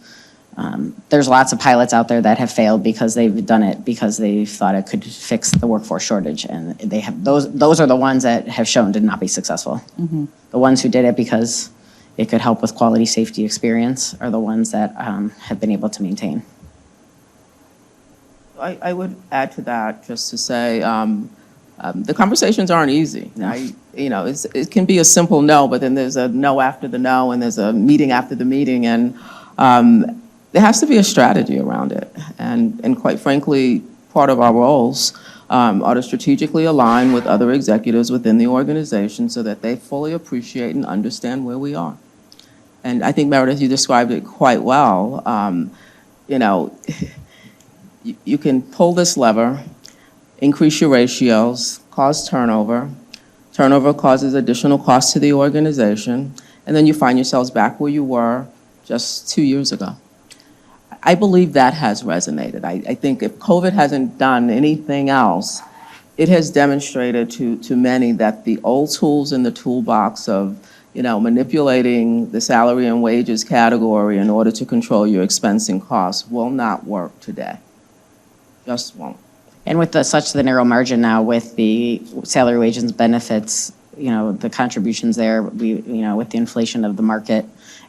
there's lots of pilots out there that have failed because they've done it because they thought it could fix the workforce shortage, and they have those are the ones that have shown to not be successful. Mm-hmm. The ones who did it because it could help with quality safety experience are the ones that have been able to maintain. I would add to that just to say the conversations aren't easy. No. You know, it can be a simple no, but then there's a no after the no, and there's a meeting after the meeting, and there has to be a strategy around it. And quite frankly, part of our roles are to strategically align with other executives within the organization so that they fully appreciate and understand where we are. And I think, Meredith, you described it quite well. You know, you can pull this lever, increase your ratios, cause turnover. Turnover causes additional costs to the organization, and then you find yourselves back where you were just 2 years ago. I believe that has resonated. I think if COVID hasn't done anything else, it has demonstrated to many that the old tools in the toolbox of, you know, manipulating the salary and wages category in order to control your expense and costs will not work today. Just won't. And with such the narrow margin now with the salary, wages, and benefits, you know, the contributions there, you know, with the inflation of the market,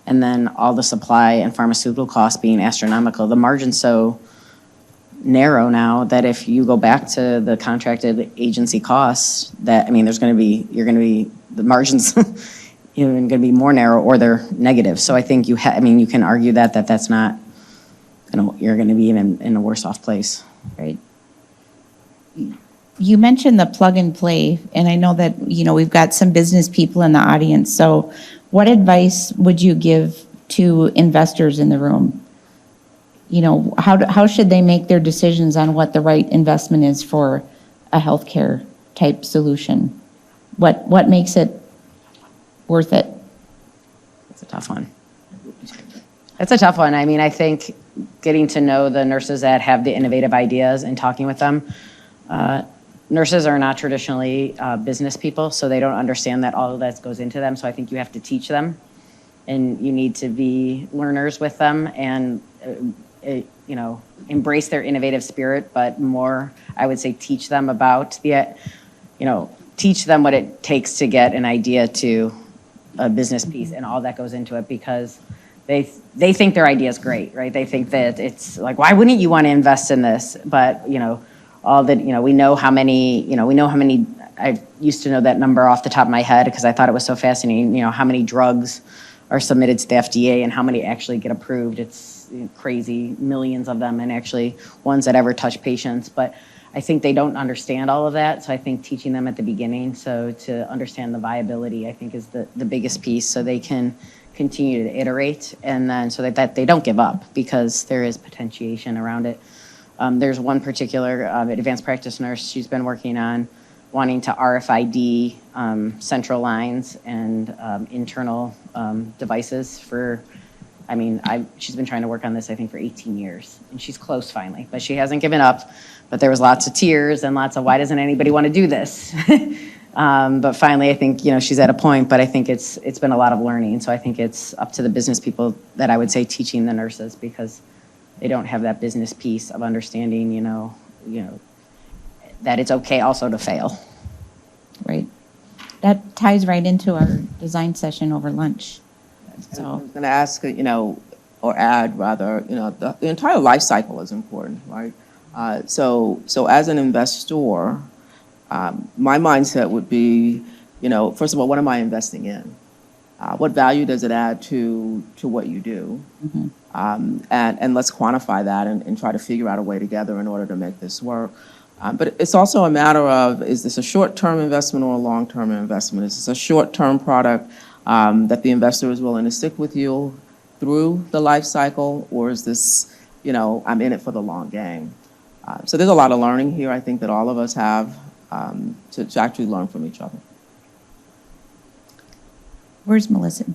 and then all the supply and pharmaceutical costs being astronomical, the margin's so narrow now that if you go back to the contracted agency costs, that, I mean, the margins you're going to be more narrow or they're negative. So I think you can argue that's not, you know, you're going to be even in a worse off place. Right. You mentioned the plug and play, and I know that, you know, we've got some business people in the audience. So what advice would you give to investors in the room? You know, how should they make their decisions on what the right investment is for a healthcare type solution? What makes it worth it? It's a tough one. It's a tough one. I mean, I think getting to know the nurses that have the innovative ideas and talking with them. Nurses are not traditionally business people, so they don't understand that all of that goes into them. So I think you have to teach them, and you need to be learners with them and, you know, embrace their innovative spirit, but more, I would say, teach them about the, you know, teach them what it takes to get an idea to a business piece and all that goes into it, because they think their idea is great, right? They think that it's like, why wouldn't you want to invest in this? But, all that, we know how many, I used to know that number off the top of my head because I thought it was so fascinating, how many drugs are submitted to the FDA and how many actually get approved. It's crazy, millions of them, and actually ones that ever touch patients. But I think they don't understand all of that. So I think teaching them at the beginning, so to understand the viability, I think is the biggest piece, so they can continue to iterate, and then so that they don't give up, because there is potentiation around it. There's one particular advanced practice nurse, she's been working on wanting to RFID central lines and internal devices for, she's been trying to work on this, I think, for 18 years, and she's close finally, but she hasn't given up. But there was lots of tears and lots of, why doesn't anybody want to do this? But finally, I think, she's at a point, but I think it's been a lot of learning. So I think it's up to the business people that I would say teaching the nurses, because they don't have that business piece of understanding, that it's okay also to fail. Right. That ties right into our design session over lunch. I So, was going to ask, or add rather, the entire life cycle is important, right? So as an investor, my mindset would be, first of all, what am I investing in? What value does it add to what you do? And let's quantify that and try to figure out a way together in order to make this work. But it's also a matter of, is this a short-term investment or a long-term investment? Is this a short-term product that the investor is willing to stick with you through the life cycle, or is this, I'm in it for the long game? So there's a lot of learning here, I think, that all of us have to actually learn from each other. where's Melissa?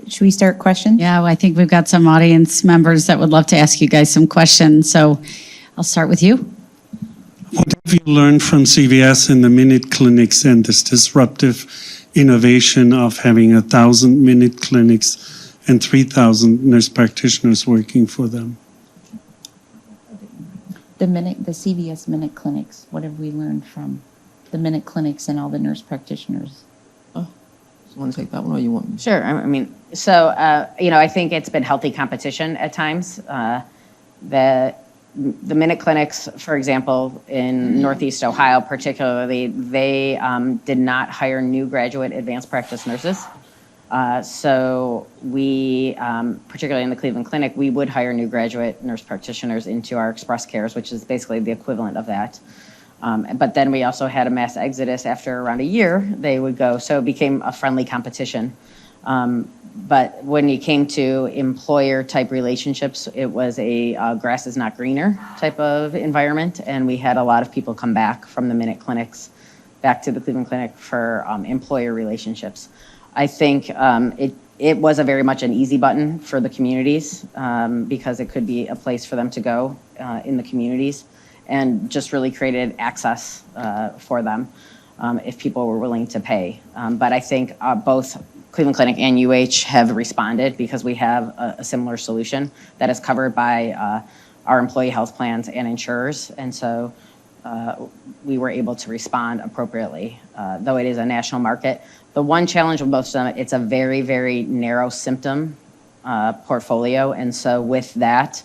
Should we start questions? Yeah, well, I think we've got some audience members that would love to ask you guys some questions. So I'll start with you. What have you learned from CVS in the minute clinics and this disruptive innovation of having 1,000 minute clinics and 3,000 nurse practitioners working for them? The CVS minute clinics, what have we learned from the minute clinics and all the nurse practitioners? You want to take that one, or you want me? Sure. I think it's been healthy competition at times. The minute clinics, for example, in Northeast Ohio particularly, they did not hire new graduate advanced practice nurses. So we, particularly in the Cleveland Clinic, we would hire new graduate nurse practitioners into our express cares, which is basically the equivalent of that. But then we also had a mass exodus after around a year. They would go, so it became a friendly competition. But when you came to employer-type relationships, it was a grass is not greener type of environment, and we had a lot of people come back from the minute clinics back to the Cleveland Clinic for employer relationships. I think it was a very much an easy button for the communities because it could be a place for them to go in the communities, and just really created access for them if people were willing to pay. But I think both Cleveland Clinic and UH have responded because we have a similar solution that is covered by our employee health plans and insurers. And so we were able to respond appropriately, though it is a national market. The one challenge with both of them, it's a very, very narrow symptom portfolio. And so with that,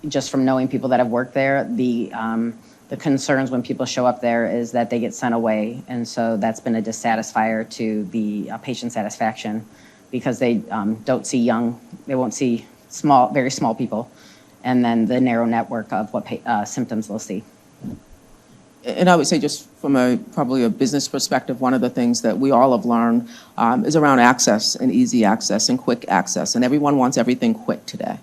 just from knowing people that have worked there, the concerns when people show up there is that they get sent away. And so that's been a dissatisfier to the patient satisfaction because they don't see they won't see very small people, and then the narrow network of what symptoms they'll see. And I would say, just from probably a business perspective, one of the things that we all have learned is around access and easy access and quick access. And everyone wants everything quick today.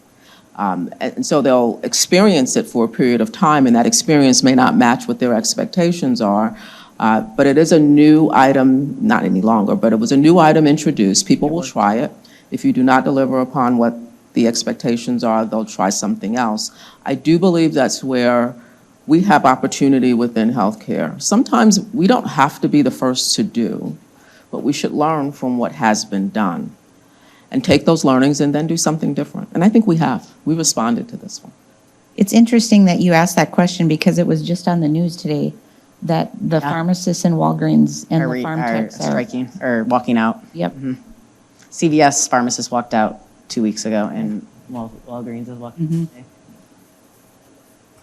And so they'll experience it for a period of time, and that experience may not match what their expectations are. But it is a new item, not any longer, but it was a new item introduced. People will try it. If you do not deliver upon what the expectations are, they'll try something else. I do believe that's where we have opportunity within healthcare. Sometimes we don't have to be the first to do, but we should learn from what has been done and take those learnings and then do something different. And I think we have. We responded to this one. It's interesting that you asked that question because it was just on the news today. that the Yeah. pharmacists and Walgreens and Are the farm are techs are. striking or walking out. Yep. CVS pharmacist walked out 2 weeks ago, and Walgreens is walking today.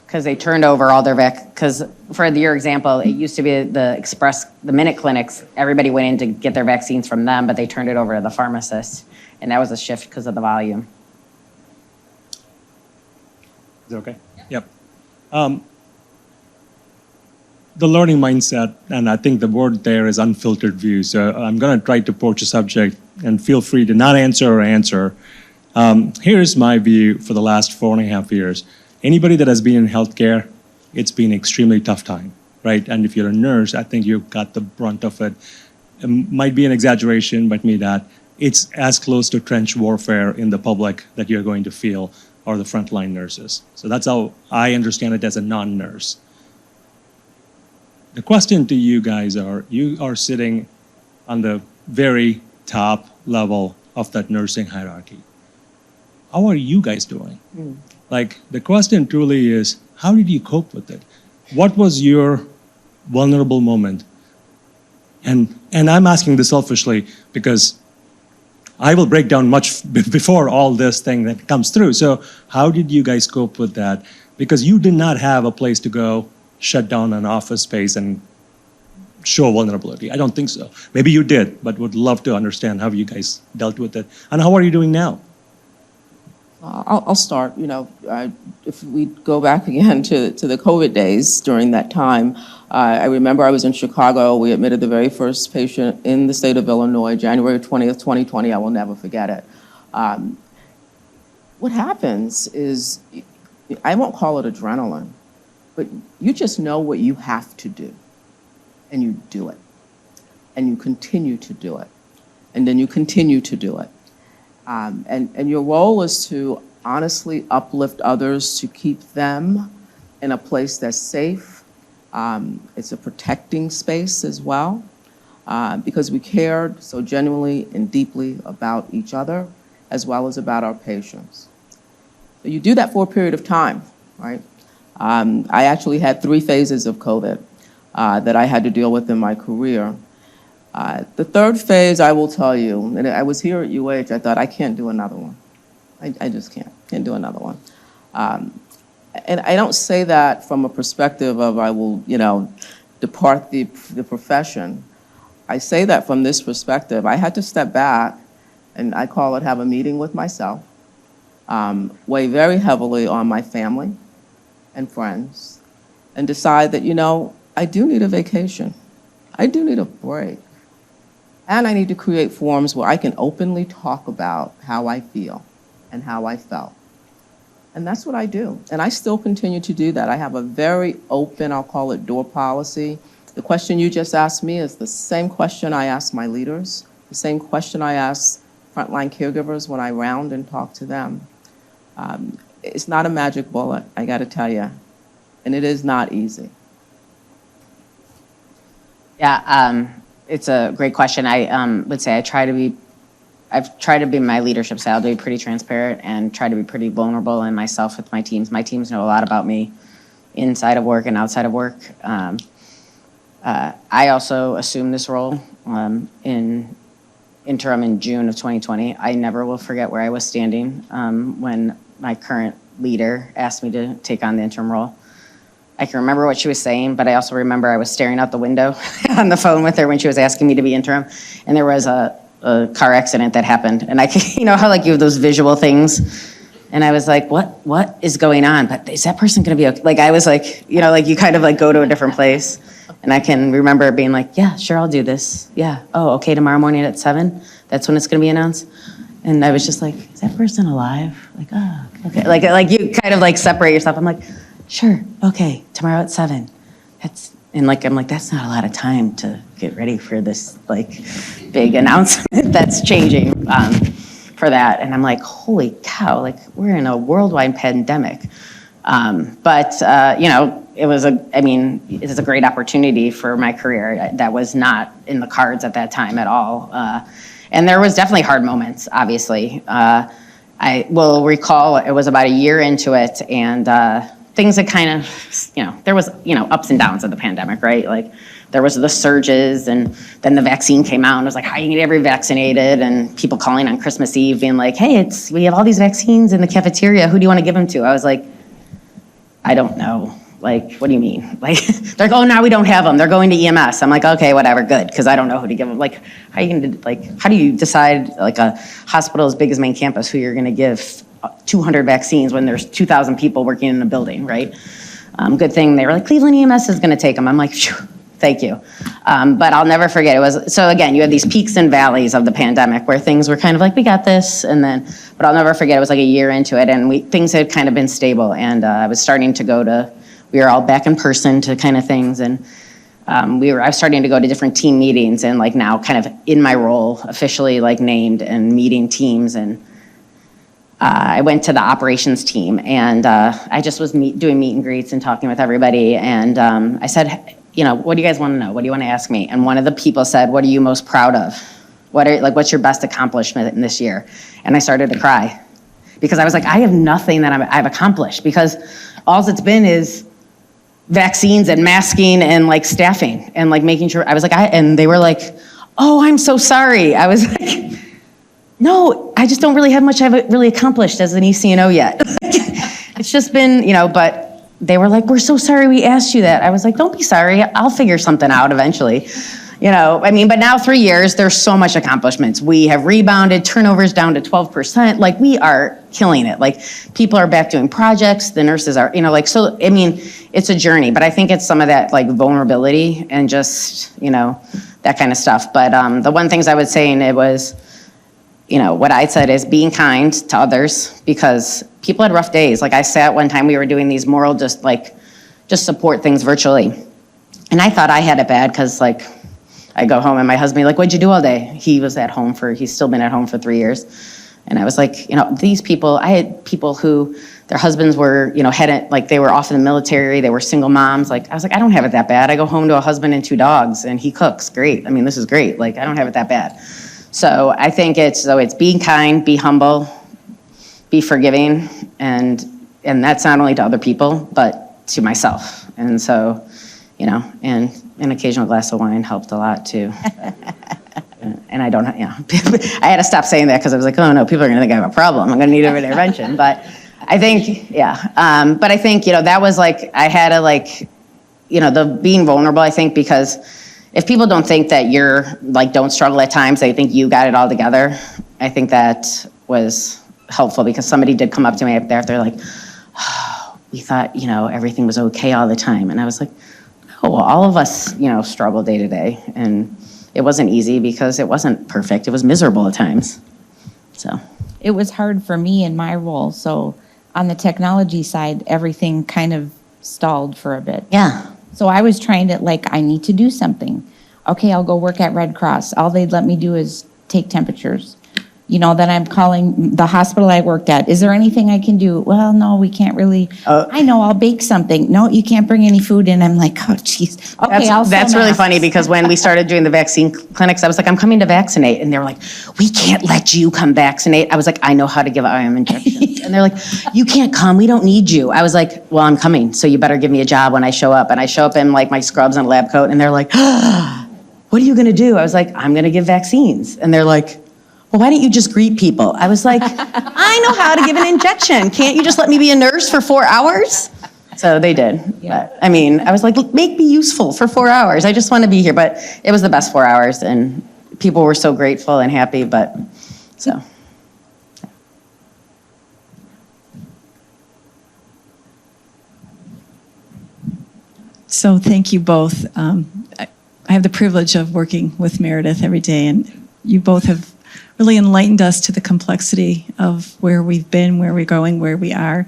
Because they turned over all their because for your example, it used to be the minute clinics, everybody went in to get their vaccines from them, but they turned it over to the pharmacists. And that was a shift because of the volume. Is it okay? Yep. The learning mindset, and I think the word there is unfiltered view. So I'm going to try to approach a subject, and feel free to not answer or answer. Here's my view for the last 4.5 years. Anybody that has been in healthcare, it's been an extremely tough time, right? And if you're a nurse, I think you've got the brunt of it. It might be an exaggeration, but me that it's as close to trench warfare in the public that you're going to feel, or the frontline nurses. So that's how I understand it as a non-nurse. The question to you guys you are sitting on the very top level of that nursing hierarchy. How are you guys doing? Like, the question truly is, how did you cope with it? What was your vulnerable moment? And I'm asking this selfishly because I will break down much before all this thing that comes through. So how did you guys cope with that? Because you did not have a place to go, shut down an office space and show vulnerability. I don't think so. Maybe you did, but would love to understand how you guys dealt with it. And how are you doing now? I'll start. If we go back again to the COVID days during that time, I remember I was in Chicago. We admitted the very first patient in the state of Illinois, January 20th, 2020. I will never forget it. What happens is, I won't call it adrenaline, but you just know what you have to do, and you do it, and you continue to do it, and then you continue to do it. And your role is to honestly uplift others, to keep them in a place that's safe. It's a protecting space as well, because we cared so genuinely and deeply about each other, as well as about our patients. So you do that for a period of time, right? I actually had 3 phases of COVID that I had to deal with in my career. The third phase, I will tell you, and I was here at UH, I thought, I can't do another one. I just can't do another one. And I don't say that from a perspective of I will, depart the profession. I say that from this perspective. I had to step back, and I call it have a meeting with myself, weigh very heavily on my family and friends, and decide that, I do need a vacation. I do need a break. And I need to create forums where I can openly talk about how I feel and how I felt. And that's what I do. And I still continue to do that. I have a very open, I'll call it door policy. The question you just asked me is the same question I ask my leaders, the same question I ask frontline caregivers when I round and talk to them. It's not a magic bullet, I got to tell you. And it is not easy. Yeah, it's a great question. I would say I've tried to be my leadership style, to be pretty transparent and try to be pretty vulnerable in myself with my teams. My teams know a lot about me inside of work and outside of work. I also assumed this role in interim in June of 2020. I never will forget where I was standing when my current leader asked me to take on the interim role. I can remember what she was saying, but I also remember I was staring out the window on the phone with her when she was asking me to be interim, and there was a car accident that happened. And I could, how like you have those visual things, and I was like, what is going on? But is that person gonna be okay? Like, I was like, like you kind of like go to a different place. And I can remember being like, yeah, sure, I'll do this. Yeah, oh, okay, tomorrow morning at 7, that's when it's gonna be announced. And I was just like, is that person alive? Like, oh, okay. Like you kind of like separate yourself. I'm like, sure, okay, tomorrow at 7. I'm like, that's not a lot of time to get ready for this like big announcement that's changing for that. And I'm like, holy cow, like we're in a worldwide pandemic. It was a great opportunity for my career. That was not in the cards at that time at all. And there was definitely hard moments, obviously. I will recall it was about a year into it, and things that kind of, there was, ups and downs of the pandemic, right? Like there was the surges and then the vaccine came out and it was like, how are you gonna get everybody vaccinated? And people calling on Christmas Eve being like, hey, we have all these vaccines in the cafeteria. Who do you want to give them to? I was like, I don't know. Like, what do you mean? Like, they're like, oh, now we don't have them. They're going to EMS. I'm like, okay, whatever, good, because I don't know who to give them. Like, how do you decide, like a hospital as big as main campus, who you're going to give 200 vaccines when there's 2,000 people working in a building, right? Good thing they were like, Cleveland EMS is going to take them. I'm like, phew, thank you. But I'll never forget, so again, you had these peaks and valleys of the pandemic where things were kind of like, we got this, but I'll never forget, it was like a year into it, and things had kind of been stable, and I was starting to we were all back in person to kind of things, and I was starting to go to different team meetings, and like now kind of in my role, officially like named and meeting teams, and I went to the operations team, and I just was doing meet and greets and talking with everybody, and I said, what do you guys want to know? What do you want to ask me? And one of the people said, what are you most proud of? What's your best accomplishment in this year? And I started to cry because I was like, I have nothing that I've accomplished, because all it's been is vaccines and masking and like staffing and like making sure. I was like, and they were like, oh, I'm so sorry. I was like, no, I just don't really have much I've really accomplished as an ECNO yet. It's just been, but they were like, we're so sorry we asked you that. I was like, don't be sorry. I'll figure something out eventually. But now 3 years, there's so much accomplishments. We have rebounded, turnovers down to 12%. Like, we are killing it. Like, people are back doing projects. The nurses are, it's a journey. But I think it's some of that, like, vulnerability and just, that kind of stuff. But the one things I would say, and it was, what I said is being kind to others, because people had rough days. Like, I sat one time, we were doing these moral just support things virtually. And I thought I had it bad because, like, I go home and my husband like, what'd you do all day? He's still been at home for 3 years. And I was like, these people, I had people who their husbands were, they were off in the military, they were single moms. Like, I was like, I don't have it that bad. I go home to a husband and 2 dogs and he cooks, great. This is great. Like, I don't have it that bad. So I think it's being kind, be humble, be forgiving. And that's not only to other people, but to myself. And so, and an occasional glass of wine helped a lot too. And I don't, I had to stop saying that because I was like, oh no, people are going to think I have a problem. I'm going to need an intervention. But I think, but I think, that was like, I had to the being vulnerable, I think, because if people don't think that you're don't struggle at times, they think you got it all together. I think that was helpful because somebody did come up to me after, they're like, oh, we thought, everything was okay all the time. And I was like, oh, well, all of us, struggle day to day. And it wasn't easy because it wasn't perfect. It was miserable at times. So It was hard for me in my role. So on the technology side, everything kind of stalled for a bit. yeah. So I was trying to, I need to do something. Okay, I'll go work at Red Cross. All they'd let me do is take temperatures. Then I'm calling the hospital I worked at. Is there anything I can do? Well, no, we can't really. I know, I'll bake something. No, you can't bring any food in. I'm like, oh, geez. Okay, That's really funny because when we started doing the vaccine clinics, I was like, I'm coming to vaccinate. And they were like, we can't let you come vaccinate. I was like, I know how to give IM injections. And they're like, you can't come. We don't need you. I was like, well, I'm coming. So you better give me a job when I show up. And I show up in my scrubs and a lab coat. And they're like, what are you going to do? I was like, I'm going to give vaccines. And they're like, well, why don't you just greet people? I was like, I know how to give an injection. Can't you just let me be a nurse for 4 hours? So they did. Yeah. But, I was like, make me useful for 4 hours. I just want to be here. But it was the best 4 hours, and people were so grateful and happy. But so. So thank you both. I have the privilege of working with Meredith every day, and you both have really enlightened us to the complexity of where we've been, where we're going, where we are.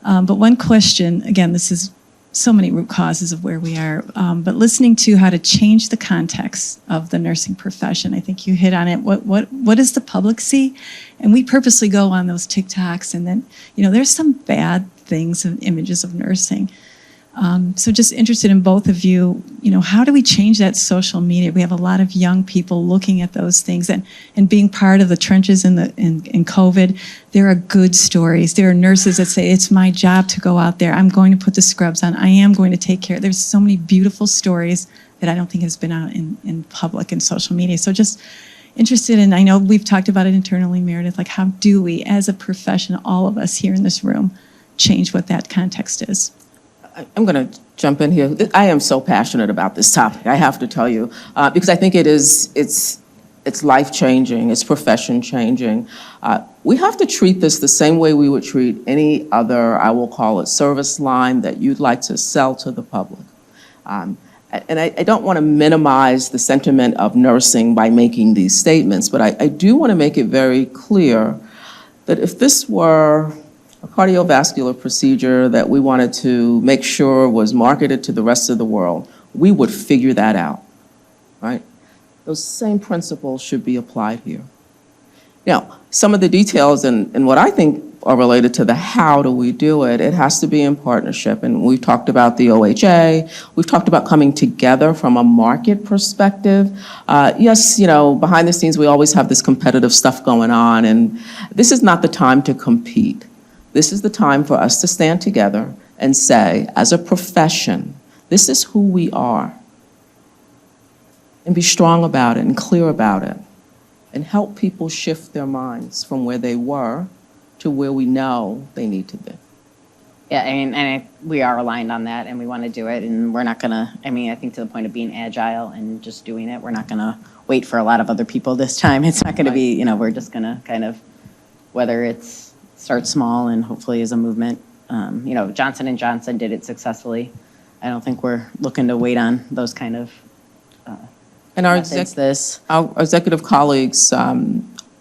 But one question, again, this is so many root causes of where we are, but listening to how to change the context of the nursing profession, I think you hit on it. What does the public see? And we purposely go on those TikToks, and then, there's some bad things and images of nursing. So just interested in both of you, how do we change that social media? We have a lot of young people looking at those things and being part of the trenches in COVID. There are good stories. There are nurses that say, it's my job to go out there. I'm going to put the scrubs on. I am going to take care. There's so many beautiful stories that I don't think has been out in public and social media. So just interested in, I know we've talked about it internally, Meredith, like how do we, as a profession, all of us here in this room, change what that context is? I'm going to jump in here. I am so passionate about this topic, I have to tell you, because I think it's life-changing, it's profession-changing. We have to treat this the same way we would treat any other, I will call it, service line that you'd like to sell to the public. And I don't want to minimize the sentiment of nursing by making these statements, but I do want to make it very clear that if this were a cardiovascular procedure that we wanted to make sure was marketed to the rest of the world, we would figure that out, right? Those same principles should be applied here. Now, some of the details and what I think are related to the how do we do it, it has to be in partnership. And we've talked about the OHA, we've talked about coming together from a market perspective. Yes, behind the scenes, we always have this competitive stuff going on, and this is not the time to compete. This is the time for us to stand together and say, as a profession, this is who we are, and be strong about it and clear about it, and help people shift their minds from where they were to where we know they need to be. Yeah, we are aligned on that, and we want to do it, and we're not going to, I think to the point of being agile and just doing it, we're not going to wait for a lot of other people this time. It's not going to be, we're just going to kind of, whether it's start small and hopefully as a movement. Johnson & Johnson did it successfully. I don't think we're looking to wait on those kind of And our methods. our executive colleagues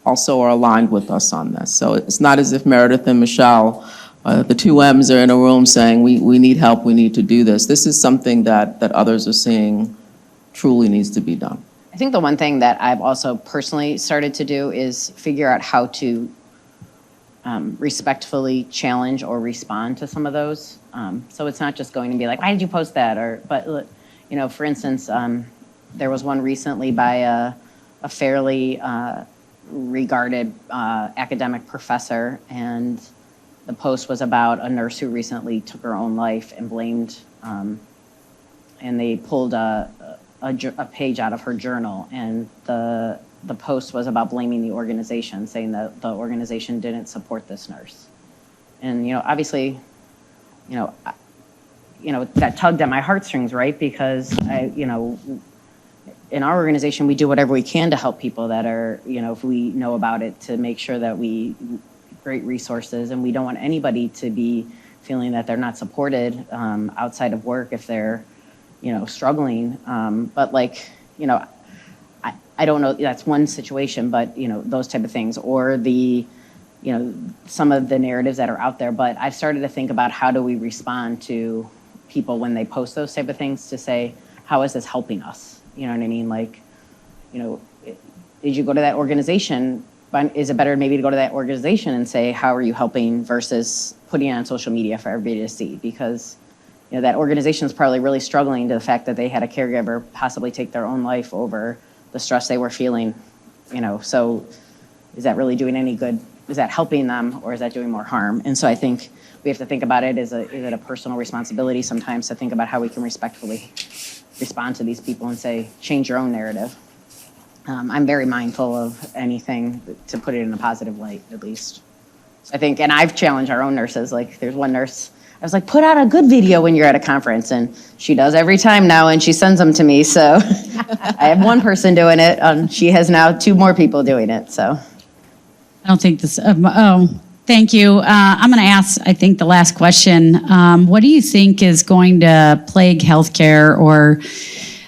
also are aligned with us on this. So it's not as if Meredith and Michelle, the two M's, are in a room saying, we need help, we need to do this. This is something that others are seeing truly needs to be done. I think the one thing that I've also personally started to do is figure out how to respectfully challenge or respond to some of those. So it's not just going to be like, why did you post that? But for instance, there was one recently by a fairly regarded academic professor, and the post was about a nurse who recently took her own life and blamed, and they pulled a page out of her journal, and the post was about blaming the organization, saying that the organization didn't support this nurse. And, obviously, that tugged at my heartstrings, right? Because in our organization, we do whatever we can to help people that are, if we know about it, to make sure that we create resources, and we don't want anybody to be feeling that they're not supported outside of work if they're, struggling. But I don't know, that's one situation, but, those type of things, or some of the narratives that are out there. But I've started to think about how do we respond to people when they post those type of things, to say, how is this helping us? You know what I mean? Did you go to that organization? But is it better maybe to go to that organization and say, how are you helping, versus putting it on social media for everybody to see? Because, that organization is probably really struggling to the fact that they had a caregiver possibly take their own life over the stress they were feeling, so is that really doing any good? Is that helping them, or is that doing more harm? And so I think we have to think about it, is it a personal responsibility sometimes to think about how we can respectfully respond to these people and say, change your own narrative. I'm very mindful of anything to put it in a positive light, at least. So I think, and I've challenged our own nurses, there's one nurse, I was like, put out a good video when you're at a conference, and she does every time now, and she sends them to me, so I have one person doing it, she has now 2 more people doing it, so. I don't think this, thank you. I'm going to ask, I think, the last question. What do you think is going to plague healthcare or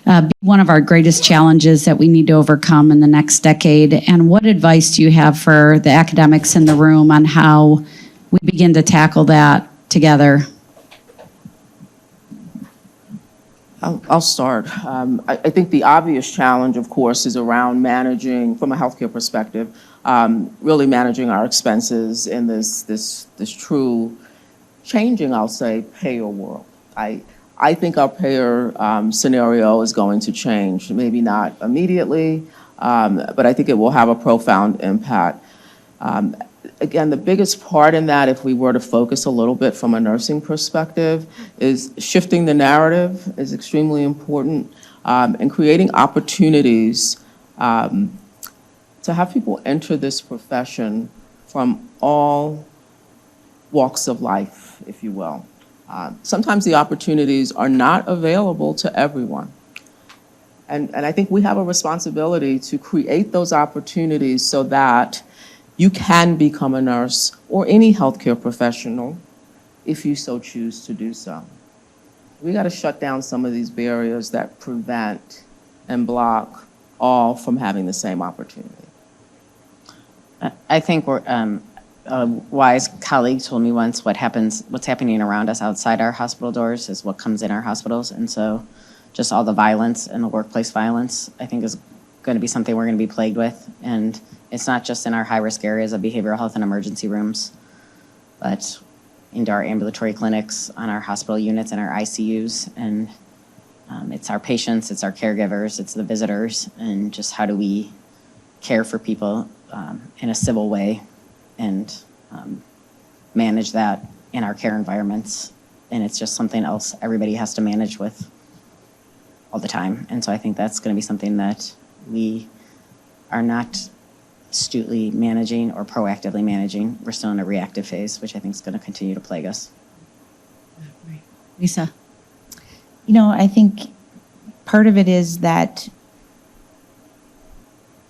be one of our greatest challenges that we need to overcome in the next decade? And what advice do you have for the academics in the room on how we begin to tackle that together? I'll start. I think the obvious challenge, of course, is around managing, from a healthcare perspective, really managing our expenses in this true changing, I'll say, payer world. I think our payer scenario is going to change, maybe not immediately, but I think it will have a profound impact. Again, the biggest part in that, if we were to focus a little bit from a nursing perspective, is shifting the narrative is extremely important, and creating opportunities to have people enter this profession from all walks of life, if you will. Sometimes the opportunities are not available to everyone. And I think we have a responsibility to create those opportunities so that you can become a nurse or any healthcare professional if you so choose to do so. We got to shut down some of these barriers that prevent and block all from having the same opportunity. I think a wise colleague told me once what's happening around us outside our hospital doors is what comes in our hospitals. And so just all the violence and the workplace violence, I think, is going to be something we're going to be plagued with. And it's not just in our high-risk areas of behavioral health and emergency rooms, but into our ambulatory clinics, on our hospital units and our ICUs. And it's our patients, it's our caregivers, it's the visitors, and just how do we care for people in a civil way and manage that in our care environments. And it's just something else everybody has to manage with all the time. And so I think that's going to be something that we are not astutely managing or proactively managing. We're still in a reactive phase, which I think is going to continue to plague us. Lisa? You know, I think part of it is that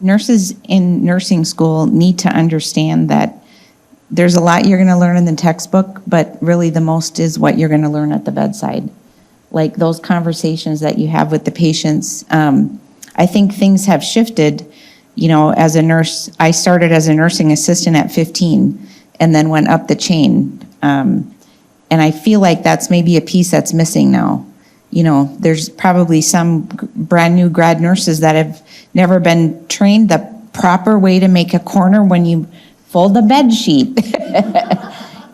nurses in nursing school need to understand that there's a lot you're going to learn in the textbook, but really the most is what you're going to learn at the bedside. Like those conversations that you have with the patients. I think things have shifted. You know, as a nurse, I started as a nursing assistant at 15 and then went up the chain. And I feel like that's maybe a piece that's missing now. You know, there's probably some brand new grad nurses that have never been trained the proper way to make a corner when you fold a bed sheet.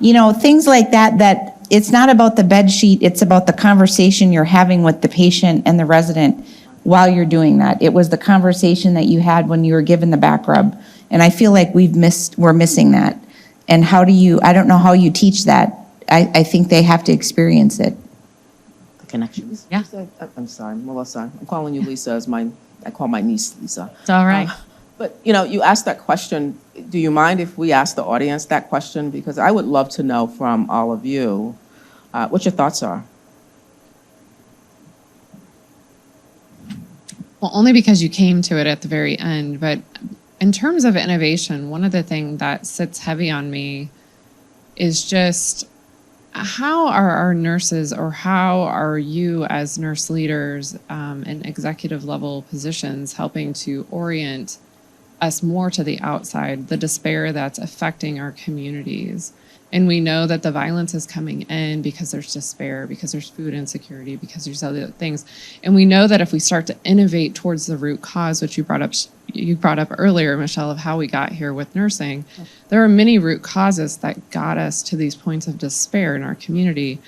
You know, things like that, that it's not about the bed sheet, it's about the conversation you're having with the patient and the resident while you're doing that. It was the conversation that you had when you were given the back rub. And I feel like we're missing that. And how do you, I don't know how you teach that. I think they have to experience it. The connections. Yeah. I'm sorry, Melissa. I'm calling you Lisa I call my niece Lisa. It's all right. But, you know, you asked that question. Do you mind if we ask the audience that question? Because I would love to know from all of you what your thoughts are. Well, only because you came to it at the very end. But in terms of innovation, one of the things that sits heavy on me is just how are our nurses, or how are you as nurse leaders in executive level positions helping to orient us more to the outside, the despair that's affecting our communities? And we know that the violence is coming in because there's despair, because there's food insecurity, because there's other things. And we know that if we start to innovate towards the root cause, which you brought up earlier, Michelle, of how we got here with nursing, there are many root causes that got us to these points of despair in our community.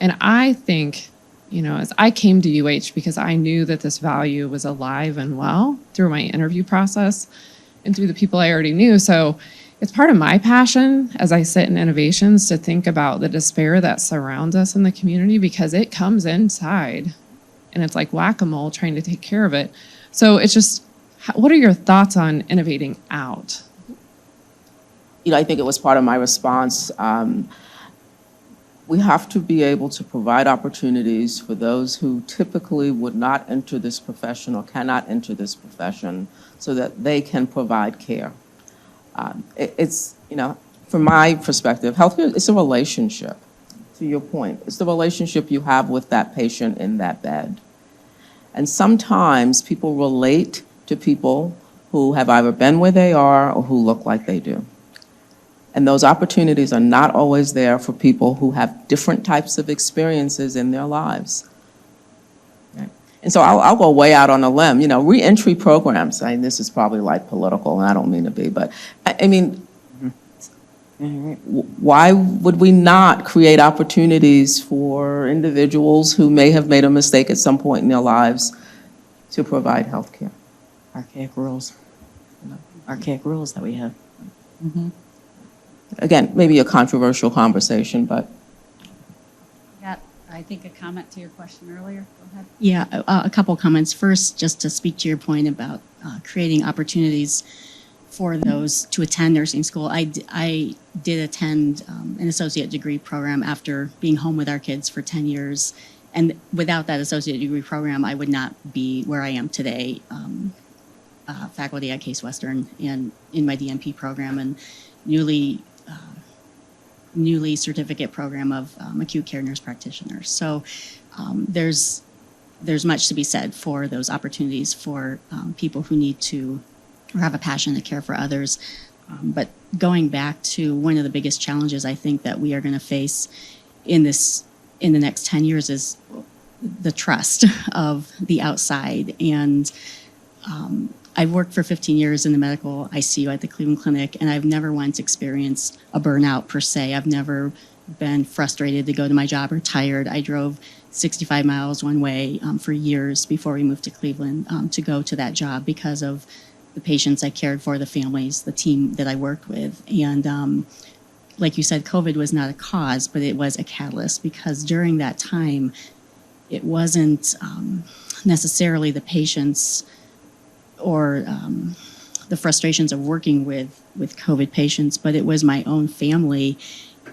And I think, you know, as I came to UH because I knew that this value was alive and well through my interview process and through the people I already knew. So it's part of my passion as I sit in innovations to think about the despair that surrounds us in the community, because it comes inside and it's like whack-a-mole trying to take care of it. So it's just, what are your thoughts on innovating out? You know, I think it was part of my response. We have to be able to provide opportunities for those who typically would not enter this profession or cannot enter this profession so that they can provide care. It's, you know, from my perspective, healthcare is a relationship, to your point. It's the relationship you have with that patient in that bed. And sometimes people relate to people who have either been where they are or who look like they do. And those opportunities are not always there for people who have different types of experiences in their lives. Right? And so I'll go way out on a limb. You know, reentry programs, this is probably like political, and I don't mean to be, but I mean, Why would we not create opportunities for individuals who may have made a mistake at some point in their lives to provide health care? Archaic rules. Archaic rules that we have. Again, maybe a controversial conversation, but Got, I think, a comment to your question earlier. Go ahead. Yeah, a couple comments. First, just to speak to your point about creating opportunities for those to attend nursing school. I did attend an associate degree program after being home with our kids for 10 years. And without that associate degree program, I would not be where I am today, faculty at Case Western and in my DNP program and newly certificate program of acute care nurse practitioners. So there's much to be said for those opportunities for people who need to or have a passion to care for others. But going back to one of the biggest challenges I think that we are going to face in the next 10 years is the trust of the outside. And I've worked for 15 years in the medical ICU at the Cleveland Clinic, and I've never once experienced a burnout per se. I've never been frustrated to go to my job or tired. I drove 65 miles one way for years before we moved to Cleveland to go to that job because of the patients I cared for, the families, the team that I worked with. And like you said, COVID was not a cause, but it was a catalyst because during that time, it wasn't necessarily the patients or the frustrations of working with COVID patients, but it was my own family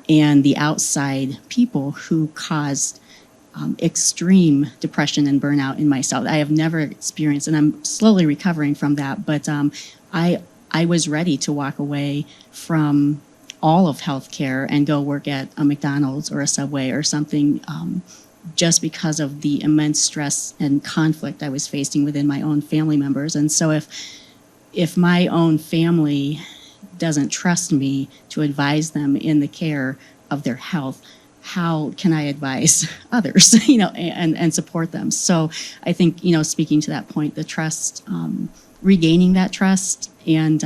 and the outside people who caused extreme depression and burnout in myself. I have never experienced, and I'm slowly recovering from that, but I was ready to walk away from all of healthcare and go work at a McDonald's or a Subway or something just because of the immense stress and conflict I was facing within my own family members. And so if my own family doesn't trust me to advise them in the care of their health, how can I advise others, and support them? So I think, speaking to that point, the trust, regaining that trust and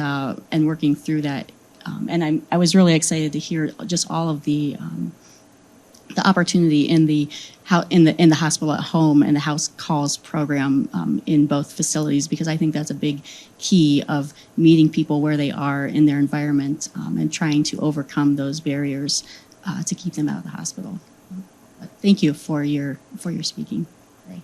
working through that. And I was really excited to hear just all of the opportunity in the hospital at home and the house calls program in both facilities, because I think that's a big key of meeting people where they are in their environment and trying to overcome those barriers to keep them out of the hospital. But thank you for your speaking today.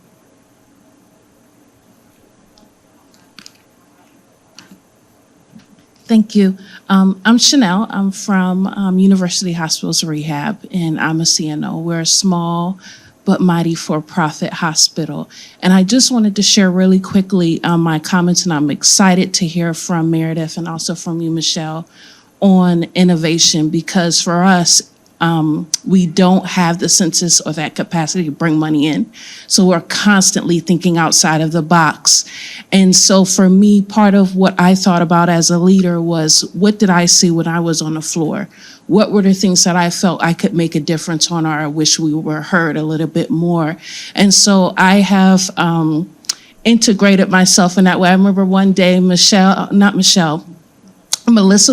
Thank you. I'm Chanel. I'm from University Hospitals Rehab, and I'm a CNO. We're a small but mighty for-profit hospital. And I just wanted to share really quickly my comments, and I'm excited to hear from Meredith and also from you, Michelle, on innovation, because for us, we don't have the census or that capacity to bring money in. So we're constantly thinking outside of the box. And so for me, part of what I thought about as a leader was, what did I see when I was on the floor? What were the things that I felt I could make a difference on, or I wish we were heard a little bit more? And so I have integrated myself in that way. I remember one day Melissa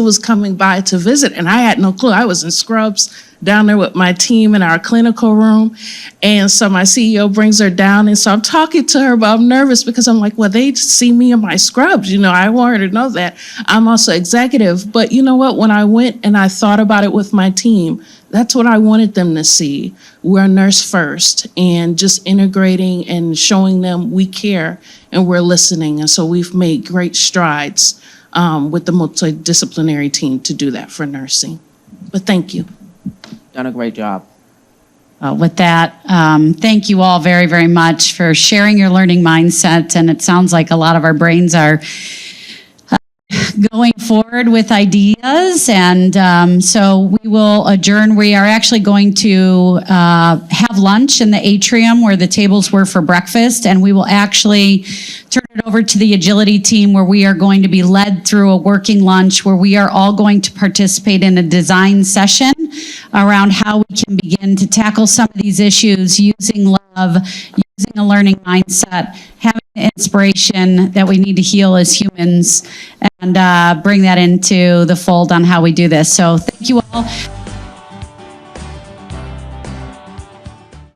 was coming by to visit, and I had no clue. I was in scrubs down there with my team in our clinical room. And so my CEO brings her down, and so I'm talking to her, but I'm nervous because I'm like, well, they see me in my scrubs. I want her to know that I'm also executive. But you know what? When I went and I thought about it with my team, that's what I wanted them to see. We're nurse first, and just integrating and showing them we care and we're listening. And so we've made great strides with the multidisciplinary team to do that for nursing. But thank you. Done a great job. With that, thank you all very, very much for sharing your learning mindset. And it sounds like a lot of our brains are going forward with ideas. And so we will adjourn. We are actually going to have lunch in the atrium where the tables were for breakfast. And we will actually turn it over to the agility team, where we are going to be led through a working lunch where we are all going to participate in a design session around how we can begin to tackle some of these issues using love, using a learning mindset, having inspiration that we need to heal as humans and bring that into the fold on how we do this. So thank you all.